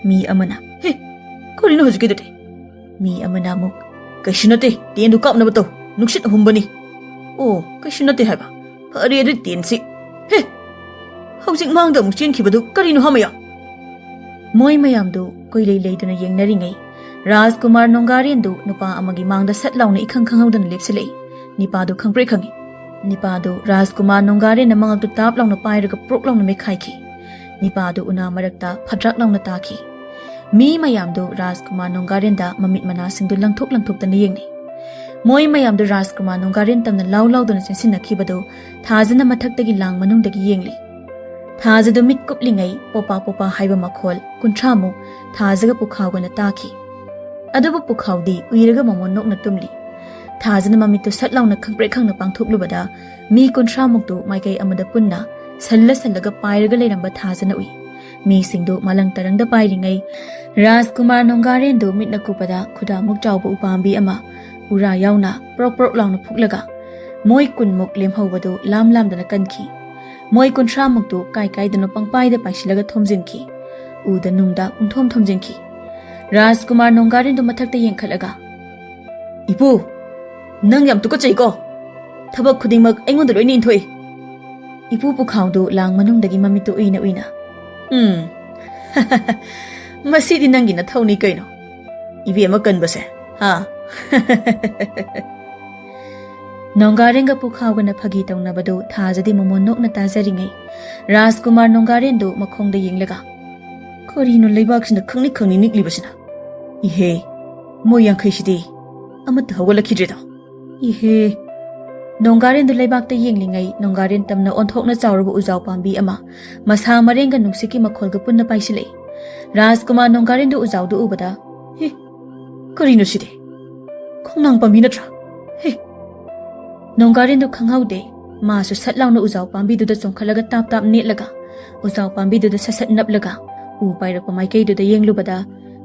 Mi amana he korino hojikidate. Mi amana muk kaishinate tendu kapna bato nuksit humbani. Oh kaishinate haiba phari adi tensi he hojik mangda muk chenkibadu karino hamaya. Moi mayamdu koilei leiduna yengnaringai Rajkumar Nongaren du nupa amagi mangda satlauna ikhang khanghaudana lepsilei. Nipadu khangpre khangi. Nipadu Rajkumar Nongaren na mangak tu tap launa pairaga prok launa mekhaiki. Nipadu una marakta phadrak launa taki. Mi mayamdu Rajkumar Nongaren da mamit manasingdu langthok tana yengni. Moi mayamdu Rajkumar Nongaren tamna law duna sinsinakibadu thajana mathaktagi lang manungdagi yengli. Thajadu mit kuplingai popa haiba makhol kunthramu thajaga pukhaugana taki. Adubu pukhaudi uiraga mamon nokna tumli. Thajana mamitu satlauna khangpre khangna pangthuklubada mi kunthramuktu maikai amada punna sallaga pairaga leiramba thajana ui. Mi singdu malang tarangda pairingai Rajkumar Nongaren du mitna kupada khuda muk chawba upambi ama ura yauna prok launa phuklaga moi kunmuk lemhawbadu lam dana kanki. Moi kunthramuktu kai dana pangpaida paisilaga thomjinki. Uda nungda unthom thomjinki. Rajkumar Nongaren du mathakta yengkhalaga Ipu nang yam tukachai ko Thaba khudingmak aingonda loina inthoi. Ipu pukhaudu lang manungdagi mamitu uina uina. Masidi nangi na thauni kaino. Ibi ama kanbase. Ha. Nongarenga pukhauga na phagi taunabadu thajadi momonok na tajaringai. Rajkumar nongarendu makhongda yenglaga. Korino leibaksina khangni niklibasina. Ihe. Moyang khaisidi. Amat hawala khidreda. Ihe. Nongarendu leibakta yenglingai nongaren tamna onthokna chawraba ujau pambi ama masa marenga nungsiki makholga punna paisilei. Rajkumar nongarendu ujaudu ubada. He. Korino sidi. Khongnang pambi natra. He. Nongarendu khanghaude masu satlauna ujau pambi duda chongkhalaga tap netlaga ujau pambi duda sasat naplaga u pairakpa maikei duda yenglubada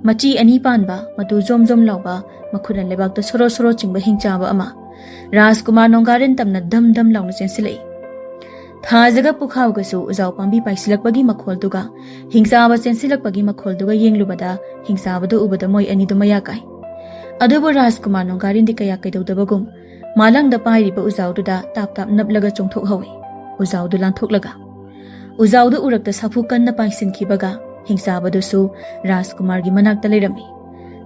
machi ani panba matu jom lauba makhunan lebakta soro chingba hingchaba ama Rajkumar nongaren tamna dam launa sensilei thajaga pukhaugasu ujau pambi paisilakpagi makholduga hingchaba sensilakpagi makholduga yenglubada hingchabadu ubada moi ani du mayakai adubu Rajkumar nongaren di kaya kaidodabagum Malang da pairiba ujaudu da tap naplaga chongthok hawi ujaudu lanthoklaga ujaudu urakta safu kanna paisin khibaga hingsabadu su Rajkumar gi manakta lerami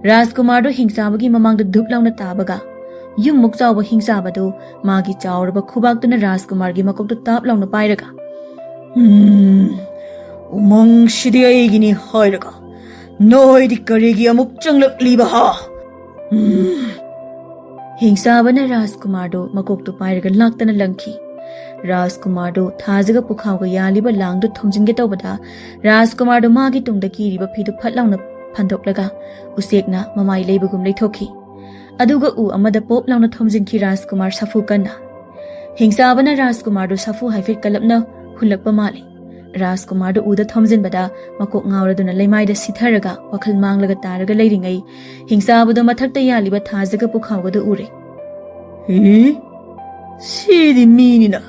Rajkumar do hingsabagi mamangda dhuplauna tabaga yum mukchawba hingsabadu magi chawrba khubaktuna Rajkumar gi makokta tap launa pairaga umang shidi aigini hairaga noidi karegi amuk changlakliba ha Hingsabana Rajkumardo makoktu pairaga laktana langki. Rajkumardo thajaga pukhauga yaliba langdu thomjinge tawbada Rajkumardo magi tungda kiriba phidu phatlauna phandoklaga usekna mamai leibugum leithokhi. Aduga u amada pop launa thomjinki Rajkumar safu kanna. Hingsabana Rajkumardo safu haifet kalapna hulakpa mali. Rajkumardo uda thomjinbada makok ngauraduna leimaida sitharaga wakhal manglaga taraga leiringai hingsabado mathakta yaliba thajaga pukhauga do ure. He? Sidi minina.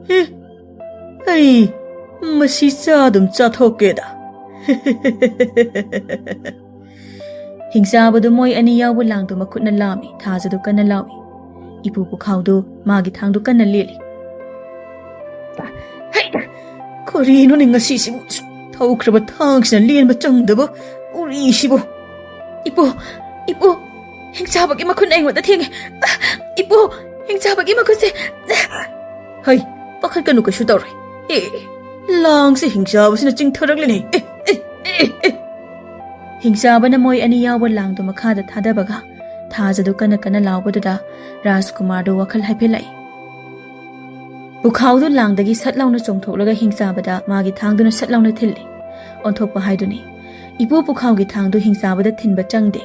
He? Ai, masi chadum chathokeda. Hingsabado moi ani yawu langdu makhutna lami thajadu kanna lawi. Ipu pukhaudu magi thangdu kanna leli. Korino ni ngasi sibu thaukraba thangsina lenba changdaba uri sibu ipo hingsabagi makhun aingoda thenge ipo hingsabagi makhuse hai pakhal kanu ka shu tawrai lang se hingsabasina chingtharaglene hingsabana moi ani yawa langdu makhada thadabaga thajadu kana lawbaduda Rajkumar do wakhal haipelai Pukhaudu langdagi satlauna chongthoklaga hingsabada magi thangduna satlauna thilli onthokpa haiduni ipu pukhaugi thangdu hingsabada thinba changde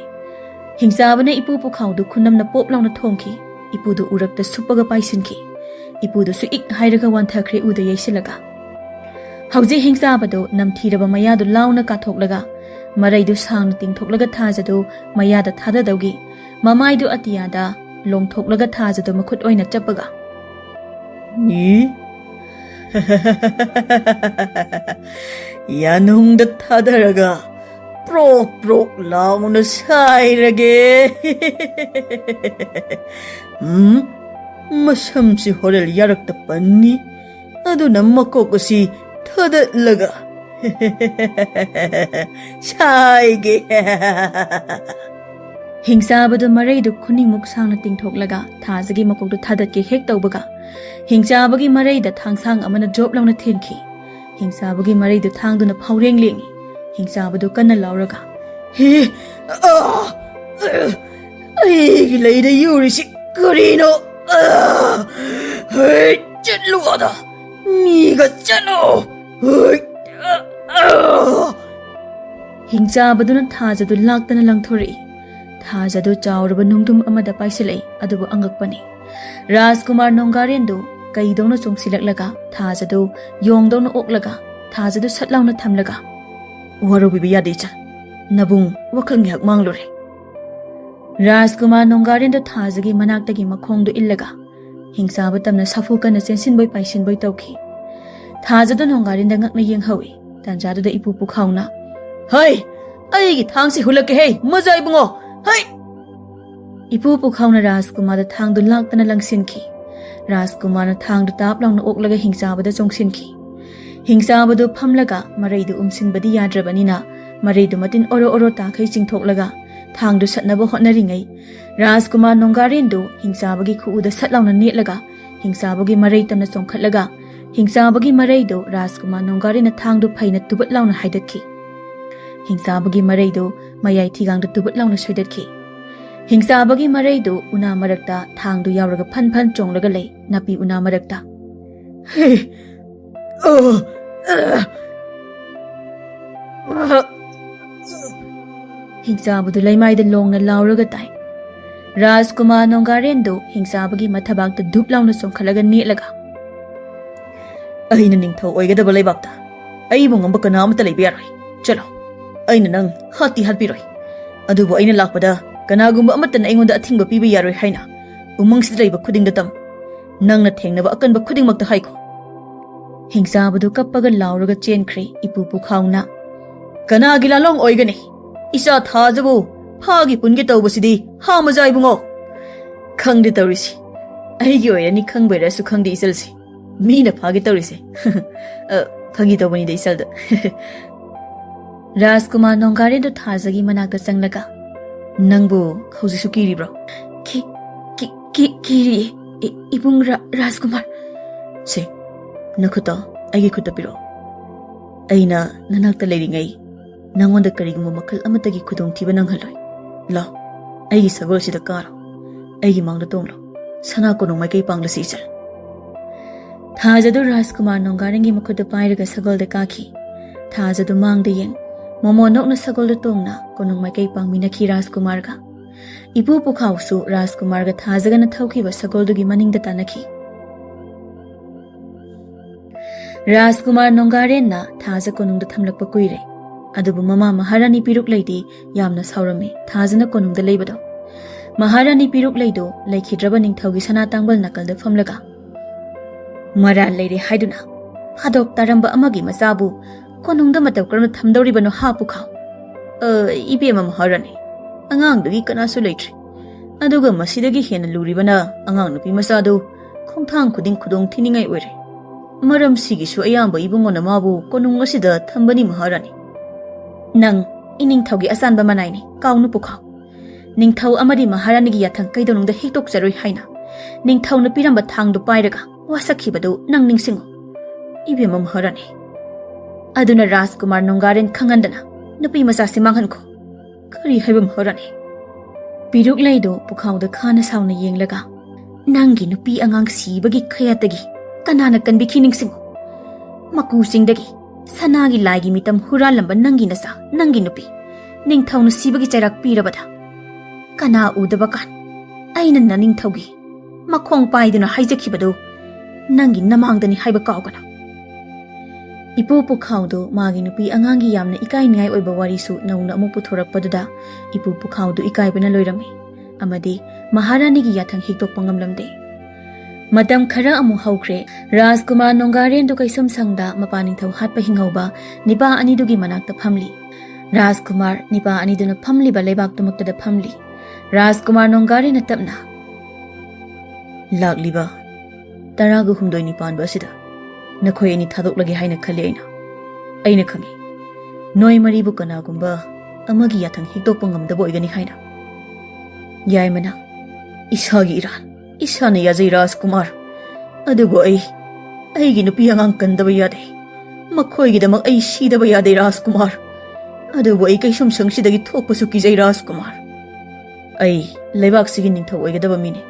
hingsabana ipu pukhaudu khunamna poplauna thongki ipudu urakta supaga paisinki ipudu su ik hairaga wanthakre uda yaisilaga hauji hingsabado namthiraba mayadu launa kathoklaga maraidu sangna tingthoklaga thajadu mayada thadadawgi mamaidu atiyada longthoklaga thajadu makhut oina chapaga Yanung da thadaraga prok launa sairage Masamsi horel yarakta panni aduna makokasi thadalaga saige Hingsabadu maraidu khunimuk sangna tingthoklaga thajagi makokdu thadatke hek tawbaga Hingsabagi maraida thangsang amana job launa thinki Hingsabagi maraidu thangduna phaureng lengi Hingsabadu kanna lauraga he ai leida yurisi karino hey chatlu ada miga chalo Hingsabaduna thajadu laktana langthori Thajadu chawraba nungdum amada paisilai adubu angakpani Rajkumar nongarendu kaidona chongsilaklaga thajadu yongdona oklaga thajadu satlauna thamlaga warubi yadecha nabung wakhal ngyak manglore Rajkumar nongarendu thajagi manaktagi makhongdu illaga hingsaba tamna safu kana sensinboi paisinboi tawki thajadu nongarenda ngakna yenghawi tanjadu da ipu pukhauna hai aigi thangsi hulake hey mazai bungo hai Ipu pukhauna Rajkumar da thangdu laktana langsinki Rajkumar thang du tap long ok laga hingsabada chongsinki. Hingsabadu phamlaga maraidu umsinbadi yadrabanina maraidu matin oro oro takai chingthoklaga thang du satnaba hotnaringai Rajkumar nongarendu hingsabagi khuuda satlawna netlaga hingsabagi marai tamna chongkhatlaga hingsabagi maraidu Rajkumar nongarena thang du phaina tubat lawna haidatki. Hingsabagi maraidu mayai thigangda tubat lawna soidatki. Hingsabagi maraidu una marakta thang du yawraga phan phan chonglaga lei napi una marakta. Hey! Hingsabadu laimaida longna lauraga tai. Rajkumar nongarendu hingsabagi mathabakta dup lawna chongkhalaga netlaga. Aina ningthau oigadaba leibakta. Aibu ngamba kana amata leibiyaroi. Chalo. Aina nang hati hatpiroi. Adubu aina lakpada kanagumba amatana aingonda athingba piba yaroi haina. Umangsidra laiba khudingda tam. Nangna thengnaba akanba khudingmakta haiko. Hingsabadu kappaga lauraga chenkre ipu pukhauna. Kanagi lalong oigani. Isa thajabu phagi punge tawbasidi hamajai bungo. Khangde tawrisi. Aigi oirani khangbairasu khangde isalsi. Mina phagi tawrise. Phagi tawbani de isalda. Rajkumar nongarendu thajagi manakta changlaga. Nangbu haujisu kiribro. Kiri ibung Rajkumar. Se nakhuta aigi khuta piro. Aina nanakta leiringai nangonda karigumba makhal amatagi khudong thiba nanghaloi. La aigi sagol sida karo. Aigi mangda tonglo. Sana konong mai kai pangla si isal. Thajadu Rajkumar nongarengi makhuda pairaga sagolda kaki. Thajadu mangda yeng momo nokna sagolda tongna konong mai kai pangminaki Rajkumarga. Ipu pukhausu Rajkumarga thajagana thaukiba sagoldugi maningda tanaki. Rajkumar nongarenna thaja konungda thamlakpa kuire. Adubu mama Maharani piruk leidi yamna saurame thajana konungda leibado. Maharani piruk leido laikhidraba ningthaugi sana tangbal nakalda famlaga. Mara leire haiduna. Hadok taramba amagi masabu konungda mataw karna thamdoribano ha pukhau. Ibema Maharani. Angangdagi kanasu leitri. Aduga masidagi hena luribana angang nupi masadu khongthang khuding khudong thiningai oire. Maram sigisu ayamba ibungona mabu konung asida thambani Maharani. Nang iningthaugi asanba manaini kaunu pukhau. Ningthau amadi Maharani gi yathang kaidonungda hektok jaroi haina. Ningthau na piramba thangdu pairaga wasakhibadu nang ningsingo. Ibema Maharani. Aduna Rajkumar nongaren khangandana nupi masasi manghanko. Kari haiba Maharani. Piruk leido pukhauda khana sauna yenglaga. Nangi nupi angang sibagi khayatagi kanana kanbikhi ningsingo. Maku singdagi sanagi laigi mitam huralamba nangi nasa nangi nupi. Ningthau na sibagi chairak pirabada. Kana udaba kan. Aina na ningthaugi. Makhong paiduna haijakhibadu. Nangi namangdani haiba kaugana. Ipu pukhaudu magi nupi angangi yamna ikai ngai oiba warisu nauna amu puthorakpaduda ipu pukhaudu ikai bana loirami. Amadi Maharani gi yathang hiktok pangamlamde. Matam khara amu haukre Rajkumar nongarendu kaisum sangda mapaningthau hatpa hingauba nipa anidugi manakta phamli. Rajkumar nipa aniduna phamli ba leibak tumaktada phamli. Rajkumar nongarena tapna. Lakliba taragu humdoi nipan basida. Nakhoi ani thadok lagi haina khali aina khangi noi maribu kana gumba amagi yathang hiktok pangam dabo igani haina yai mana isagi iran isana yazai Rajkumar adubo ai gi nupi angang kandaba yade makhoi gi damak ai sidaba yade Rajkumar adubo ai kaisum sangsidagi thokpasu ki jai Rajkumar ai leibak sigi ningthau oigadaba mini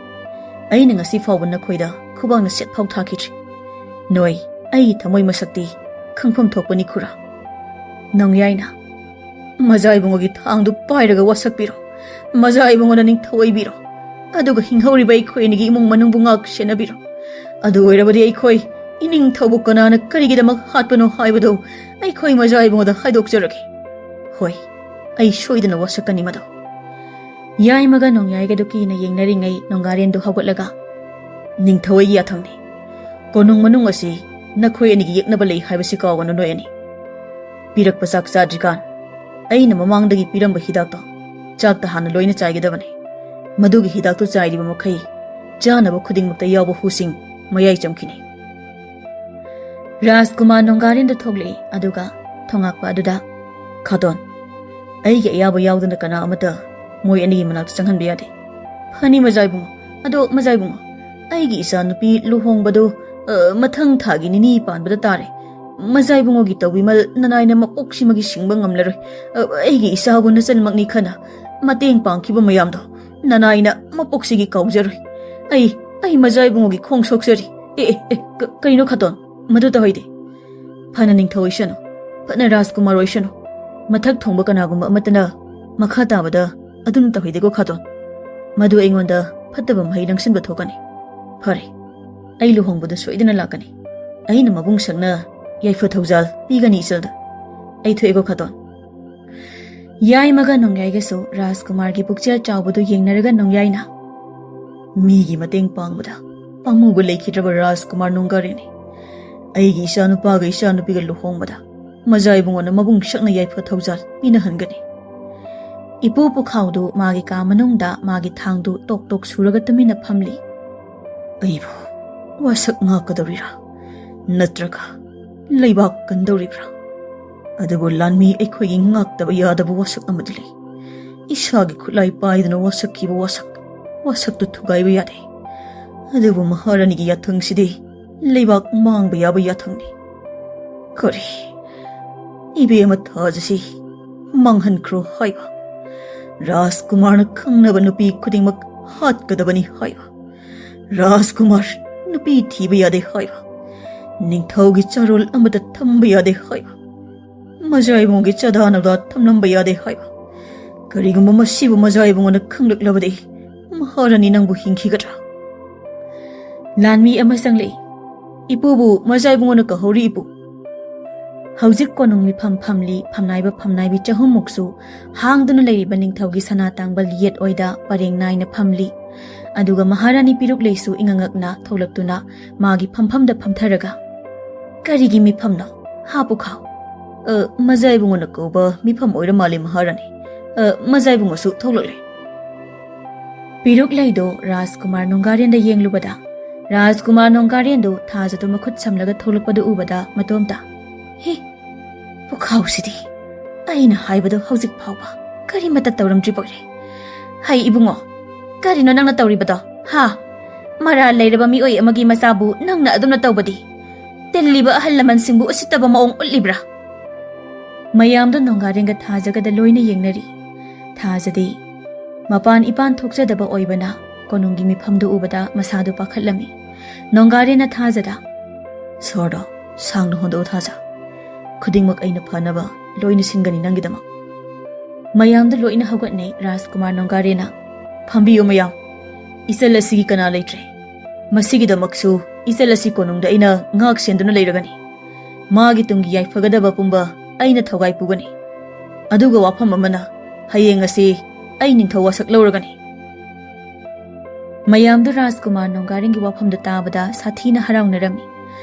ai na ngasi fawba nakhoida khubangna set phau thakitri noi ai thamoi masakti khangpham thokpani khura nongyaina majai bungogi thangdu pairaga wasakpiro majai bungona ning thoi biro aduga hinghori bai khoinigi imung manung bungak senabiro adu oirabadi ai khoi ining thobu kanana karigi damak hatpano haibado ai khoi majai bungoda haidok jarage hoi ai shoidana wasakani mado yai maga nongyai ga duki na yengnaringai nongarendu hawatlaga ning thoi ya thangni konung manung asi nakhoi ani gi yeknaba lei haibasi kawano noyani pirak pasak sadrikan aina mamangdagi piramba hidakto chakta hana loina chaigedabani madugi hidakto chairiba mokhai ꯆꯥꯅꯕ ꯈꯨꯗꯤꯡꯃꯛꯇ ꯌꯥꯎꯕ ꯍꯨꯁꯤꯡ ꯃꯌꯥꯏ ꯆꯝꯈꯤꯅꯤ꯫ ꯔꯥꯖꯀꯨꯃꯥꯔ ꯅꯣꯡꯒꯥꯔꯦꯟꯗ ꯊꯣꯛꯂꯛꯏ ꯑꯗꯨꯒ ꯊꯣꯉꯥꯛꯄ ꯑꯗꯨꯗ ꯈꯥꯇꯣꯟ ꯑꯩꯒꯤ ꯑꯌꯥꯕ ꯌꯥꯎꯗꯅ ꯀꯅꯥ ꯑꯃꯠꯇ ꯃꯣꯏ ꯑꯅꯤꯒꯤ ꯃꯅꯥꯛꯇ ꯆꯪꯍꯟꯕ ꯌꯥꯗꯦ꯫ ꯐꯅꯤ ꯃꯖꯥꯏꯕꯨꯡꯉꯣ, ꯑꯗꯣ ꯃꯖꯥꯏꯕꯨꯡꯉꯣ ꯑꯩꯒꯤ ꯏꯆꯥꯅꯨꯄꯤ ꯂꯨꯍꯣꯡꯕꯗꯣ ꯃꯊꯪ ꯊꯥꯒꯤ ꯅꯤꯅꯤ ꯄꯥꯟꯕꯗ ꯇꯥꯔꯦ꯫ ꯃꯖꯥꯏꯕꯨꯡꯉꯣꯒꯤ ꯇꯧꯕꯤꯃꯜ ꯅꯅꯥꯏꯅ ꯃꯄꯣꯛꯁꯤꯃꯒꯤ ꯁꯤꯡꯕ ꯉꯝꯂꯔꯣꯏ꯫ ꯑꯩꯒꯤ ꯏꯆꯥꯕꯨ ꯅꯆꯟꯃꯛꯅꯤ ꯈꯟꯅ ꯃꯇꯦꯡ ꯄꯥꯡꯈꯤꯕ ꯃꯌꯥꯝꯗꯣ ꯅꯅꯥꯏꯅ ꯃꯄꯣꯛꯁꯤꯒꯤ ꯀꯥꯎꯖꯔꯣꯏ꯫ ꯑꯩ ꯃꯖꯥꯏꯕꯨꯡꯉꯣꯒꯤ ꯈꯣꯡ ꯁꯣꯛꯆꯔꯤ꯫ ꯀꯔꯤꯅꯣ ꯈꯥꯇꯣꯟ, ꯃꯗꯨ ꯇꯧꯍꯩꯗꯦ꯫ ꯐꯅ ꯅꯤꯡꯊꯧ ꯑꯣꯏꯁꯅꯨ, ꯐꯅ ꯔꯥꯖꯀꯨꯃꯥꯔ ꯑꯣꯏꯁꯅꯨ, ꯃꯊꯛ ꯊꯣꯡꯕ ꯀꯅꯥꯒꯨꯝꯕ ꯑꯃꯠꯇꯅ ꯃꯈꯥ ꯇꯥꯕꯗ ꯑꯗꯨꯝ ꯇꯧꯍꯩꯗꯦꯀꯣ ꯈꯥꯇꯣꯟ꯫ ꯃꯗꯨ ꯑꯩꯉꯣꯟꯗ ꯐꯠꯇꯕ ꯃꯍꯩ ꯂꯪꯁꯤꯟꯕ ꯊꯣꯛꯀꯅꯤ꯫ ꯐꯔꯦ, ꯑꯩ ꯂꯨꯍꯣꯡꯕꯗ ꯁꯣꯏꯗꯅ ꯂꯥꯛꯀꯅꯤ꯫ ꯑꯩꯅ ꯃꯕꯨꯡ ꯁꯛꯅ ꯌꯥꯏꯐ ꯊꯧꯖꯥꯜ ꯄꯤꯒꯅꯤ ꯏꯆꯜꯗ꯫ ꯑꯩ ꯊꯣꯛꯑꯦꯀꯣ ꯈꯥꯇꯣꯟ꯫ ꯌꯥꯏꯃꯒ ꯅꯣꯡꯌꯥꯏꯒꯁꯨ ꯔꯥꯖꯀꯨꯃꯥꯔꯒꯤ ꯄꯨꯛꯆꯦꯜ ꯆꯥꯎꯕꯗꯨ ꯌꯦꯡꯅꯔꯒ ꯅꯣꯡꯌꯥꯏꯅ ꯃꯤꯒꯤ ꯃꯇꯦꯡ ꯄꯥꯡꯕꯗ ꯄꯥꯝꯃꯨꯕ ꯂꯩꯈꯤꯗ꯭ꯔꯕ ꯔꯥꯖꯀꯨꯃꯥꯔ ꯅꯣꯡꯒꯥꯔꯦꯟꯅꯤ꯫ ꯑꯩꯒꯤ ꯏꯆꯥꯅꯨꯄꯥꯒ ꯏꯆꯥꯅꯨꯄꯤꯒ ꯂꯨꯍꯣꯡꯕꯗ ꯃꯖꯥꯏꯕꯨꯡꯉꯣꯅ ꯃꯕꯨꯡ ꯁꯛꯅ ꯌꯥꯏꯐ ꯊꯧꯖꯥꯜ ꯄꯤꯅꯍꯟꯒꯅꯤ꯫ ꯏꯄꯨ ꯄꯨꯈꯥꯎꯗꯨ ꯃꯥꯒꯤ ꯀꯥ ꯃꯅꯨꯡꯗ ꯃꯥꯒꯤ ꯊꯥꯡꯗꯨ ꯇꯣꯛ ꯇꯣꯛ ꯁꯨꯔꯒ ꯇꯨꯃꯤꯟꯅ ꯐꯝꯂꯤ꯫ ꯑꯩꯕꯨ ꯋꯥꯁꯛ ꯉꯥꯛꯀꯗꯧꯔꯤꯔꯥ ꯅꯠꯇ꯭ꯔꯒ ꯂꯩꯕꯥꯛ ꯀꯟꯗꯧꯔꯤꯕ꯭ꯔꯥ? ꯑꯗꯨꯕꯨ ꯂꯥꯟꯃꯤ ꯑꯩꯈꯣꯏꯒꯤ ꯉꯥꯛꯇꯕ ꯌꯥꯗꯕ ꯋꯥꯁꯛ ꯑꯃꯗꯤ ꯂꯩ꯫ ꯏꯁꯥꯒꯤ ꯈꯨꯠꯂꯥꯏ ꯄꯥꯏꯗꯨꯅ ꯋꯥꯁꯛꯈꯤꯕ ꯋꯥꯁꯛꯇꯨ ꯊꯨꯒꯥꯏꯕ ꯌꯥꯗꯦ꯫ ꯑꯗꯨꯕꯨ ꯃꯍꯥꯔꯥꯅꯤꯒꯤ ꯌꯥꯊꯪꯁꯤꯗꯤ ꯂꯩꯕꯥꯛ ꯃꯥꯡꯕ ꯌꯥꯕ ꯌꯥꯊꯪꯅꯤ꯫ ꯀꯔꯤ ꯏꯕꯦꯝꯃ ꯊꯥꯖꯁꯤ ꯃꯥꯡꯍꯟꯈ꯭ꯔꯣ ꯍꯥꯏꯕ? ꯔꯥꯖꯀꯨꯃꯥꯔꯅ ꯈꯪꯅꯕ ꯅꯨꯄꯤ ꯈꯨꯗꯤꯡꯃꯛ ꯍꯥꯠꯀꯗꯕꯅꯤ ꯍꯥꯏꯕ? ꯔꯥꯖꯀꯨꯃꯥꯔ ꯅꯨꯄꯤ ꯊꯤꯕ ꯌꯥꯗꯦ ꯍꯥꯏꯕ? ꯅꯤꯡꯊꯧꯒꯤ ꯆꯥꯔꯣꯜ ꯑꯃꯗ ꯊꯝꯕ ꯌꯥꯗꯦ ꯍꯥꯏꯕ? ꯃꯖꯥꯏꯕꯨꯡꯒꯤ ꯆꯥꯗꯥꯅꯕꯗ ꯊꯝꯂꯝꯕ ꯌꯥꯗꯦ ꯍꯥꯏꯕ? ꯀꯔꯤꯒꯨꯝꯕ ꯃꯁꯤꯕꯨ ꯃꯖꯥꯏꯕꯨꯡꯉꯣꯅ ꯈꯪꯂꯛꯂꯕꯗꯤ ꯃꯍꯥꯔꯥꯅꯤ ꯅꯪꯕꯨ ꯍꯤꯡꯈꯤꯒꯗ꯭ꯔꯥ? ꯂꯥꯟꯃꯤ ꯑꯃ ꯆꯪꯂꯛꯏ꯫ ꯏꯄꯨꯕꯨ ꯃꯖꯥꯏꯕꯨꯡꯉꯣꯅ ꯀꯧꯍꯧꯔꯤ ꯏꯄꯨ꯫ ꯍꯧꯖꯤꯛ ꯀꯣꯅꯨꯡ ꯃꯤꯐꯝ ꯐꯝꯂꯤ ꯐꯝꯅꯥꯏꯕ ꯐꯝꯅꯥꯏꯕꯤ 200ꯃꯨꯛꯁꯨ ꯍꯥꯡꯗꯨꯅ ꯂꯩꯔꯤꯕ ꯅꯤꯡꯊꯧꯒꯤ ꯁꯅꯥ ꯇꯥꯡꯕꯜ ꯌꯦꯠ ꯑꯣꯏꯗ ꯄꯔꯦꯡ ꯅꯥꯏꯅ ꯐꯝꯂꯤ꯫ ꯑꯗꯨꯒ ꯃꯍꯥꯔꯥꯅꯤ ꯄꯤꯔꯨꯛꯂꯩꯁꯨ ꯏꯉꯉꯛꯅ ꯊꯣꯛꯂꯛꯇꯨꯅ ꯃꯥꯒꯤ ꯐꯝꯐꯝꯗ ꯐꯝꯊꯔꯒ ꯀꯔꯤꯒꯤ ꯃꯤꯐꯝꯅꯣ ꯍꯥ ꯄꯨꯈꯥꯎ? ꯃꯖꯥꯏꯕꯨꯡꯉꯣꯅ ꯀꯧꯕ ꯃꯤꯐꯝ ꯑꯣꯏꯔ ꯃꯥꯜꯂꯦ ꯃꯍꯥꯔꯥꯅꯤ꯫ ꯃꯖꯥꯏꯕꯨꯡꯉꯣꯁꯨ ꯊꯣꯛꯂꯛꯂꯦ꯫ ꯄꯤꯔꯨꯛꯂꯩꯗꯣ ꯔꯥꯖꯀꯨꯃꯥꯔ ꯅꯣꯡꯒꯥꯔꯦꯟꯗ ꯌꯦꯡꯂꯨꯕꯗ ꯔꯥꯖꯀꯨꯃꯥꯔ ꯅꯣꯡꯒꯥꯔꯦꯟꯗꯨ ꯊꯥꯖꯗꯨ ꯃꯈꯨꯠ ꯁꯝꯂꯒ ꯊꯣꯛꯂꯛꯄꯗꯨ ꯎꯕꯗ ꯃꯇꯣꯝꯇ ꯄꯨꯈꯥꯎꯁꯤꯗꯤ ꯑꯩꯅ ꯍꯥꯏꯕꯗꯣ ꯍꯧꯖꯤꯛ ꯐꯥꯎꯕ ꯀꯔꯤꯃꯠꯇ ꯇꯧꯔꯝꯗ꯭ꯔꯤꯕꯣꯏꯔꯦ꯫ ꯍꯩ ꯏꯕꯨꯡꯉꯣ, ꯀꯔꯤꯅꯣ ꯅꯪꯅ ꯇꯧꯔꯤꯕꯗꯣ? ꯍꯥ? ꯃꯔꯥꯜ ꯂꯩꯔꯕ ꯃꯤꯑꯣꯏ ꯑꯃꯒꯤ ꯃꯆꯥꯕꯨ ꯅꯪꯅ ꯑꯗꯨꯝꯅ ꯇꯧꯕꯗꯤ ꯇꯤꯜꯂꯤꯕ ꯑꯍꯜ ꯂꯃꯟꯁꯤꯡꯕꯨ ꯎꯁꯤꯠꯇꯕ ꯃꯑꯣꯡ ꯎꯠꯂꯤꯕ꯭ꯔꯥ? ꯃꯌꯥꯝꯗꯣ ꯅꯣꯡꯒꯥꯔꯦꯟꯒ ꯊꯥꯖꯒꯗ ꯂꯣꯏꯅ ꯌꯦꯡꯅꯔꯤ꯫ ꯊꯥꯖꯗꯤ ꯃꯄꯥꯟ ꯏꯄꯥꯟ ꯊꯣꯛꯆꯗꯕ ꯑꯣꯏꯕꯅ ꯀꯣꯅꯨꯡꯒꯤ ꯃꯤꯐꯝꯗꯨ ꯎꯕꯗ ꯃꯁꯥꯗꯨ ꯄꯥꯈꯠꯂꯝꯃꯤ꯫ ꯅꯣꯡꯒꯥꯔꯦꯟꯅ ꯊꯥꯖꯗ ꯁꯣꯔꯗꯣ ꯁꯥꯡꯅ ꯍꯣꯟꯗꯣꯛꯎ ꯊꯥꯖ꯫ ꯈꯨꯗꯤꯡꯃꯛ ꯑꯩꯅ ꯐꯅꯕ ꯂꯣꯏꯅ ꯁꯤꯟꯒꯅꯤ ꯅꯪꯒꯤꯗꯃꯛ꯫ ꯃꯌꯥꯝꯗ ꯂꯣꯏꯅ ꯍꯧꯒꯠꯅꯩ꯫ ꯔꯥꯖꯀꯨꯃꯥꯔ ꯅꯣꯡꯒꯥꯔꯦꯟꯅ ꯐꯝꯕꯤꯌꯨ ꯃꯌꯥꯝ, ꯏꯆꯜ ꯑꯁꯤꯒꯤ ꯀꯅꯥ ꯂꯩꯇ꯭ꯔꯦ꯫ ꯃꯁꯤꯒꯤꯗꯃꯛꯁꯨ ꯏꯆꯜ ꯑꯁꯤ ꯀꯣꯅꯨꯡꯗ ꯑꯩꯅ ꯉꯥꯛ ꯁꯦꯟꯗꯨꯅ ꯂꯩꯔꯒꯅꯤ꯫ ꯃꯥꯒꯤ ꯇꯨꯡꯒꯤ ꯌꯥꯏꯐꯒꯗꯕ ꯄꯨꯝꯕ ꯑꯩꯅ ꯊꯧꯒꯥꯏ ꯄꯨꯒꯅꯤ꯫ ꯑꯗꯨꯒ ꯋꯥꯐꯝ ꯑꯃꯅ ꯍꯌꯦꯡ ꯑꯁꯤ ꯑꯩ ꯅꯤꯡꯊꯧ ꯋꯥꯁꯛ ꯂꯧꯔꯒꯅꯤ꯫ ꯃꯌꯥꯝꯗ ꯔꯥꯖꯀꯨꯃꯥꯔ ꯅꯣꯡꯒꯥꯔꯦꯟꯒꯤ ꯋꯥꯐꯝꯗꯨ ꯇꯥꯕꯗ ꯁꯥꯊꯤꯅ ꯍꯔꯥꯎꯅꯔꯝꯃꯤ꯫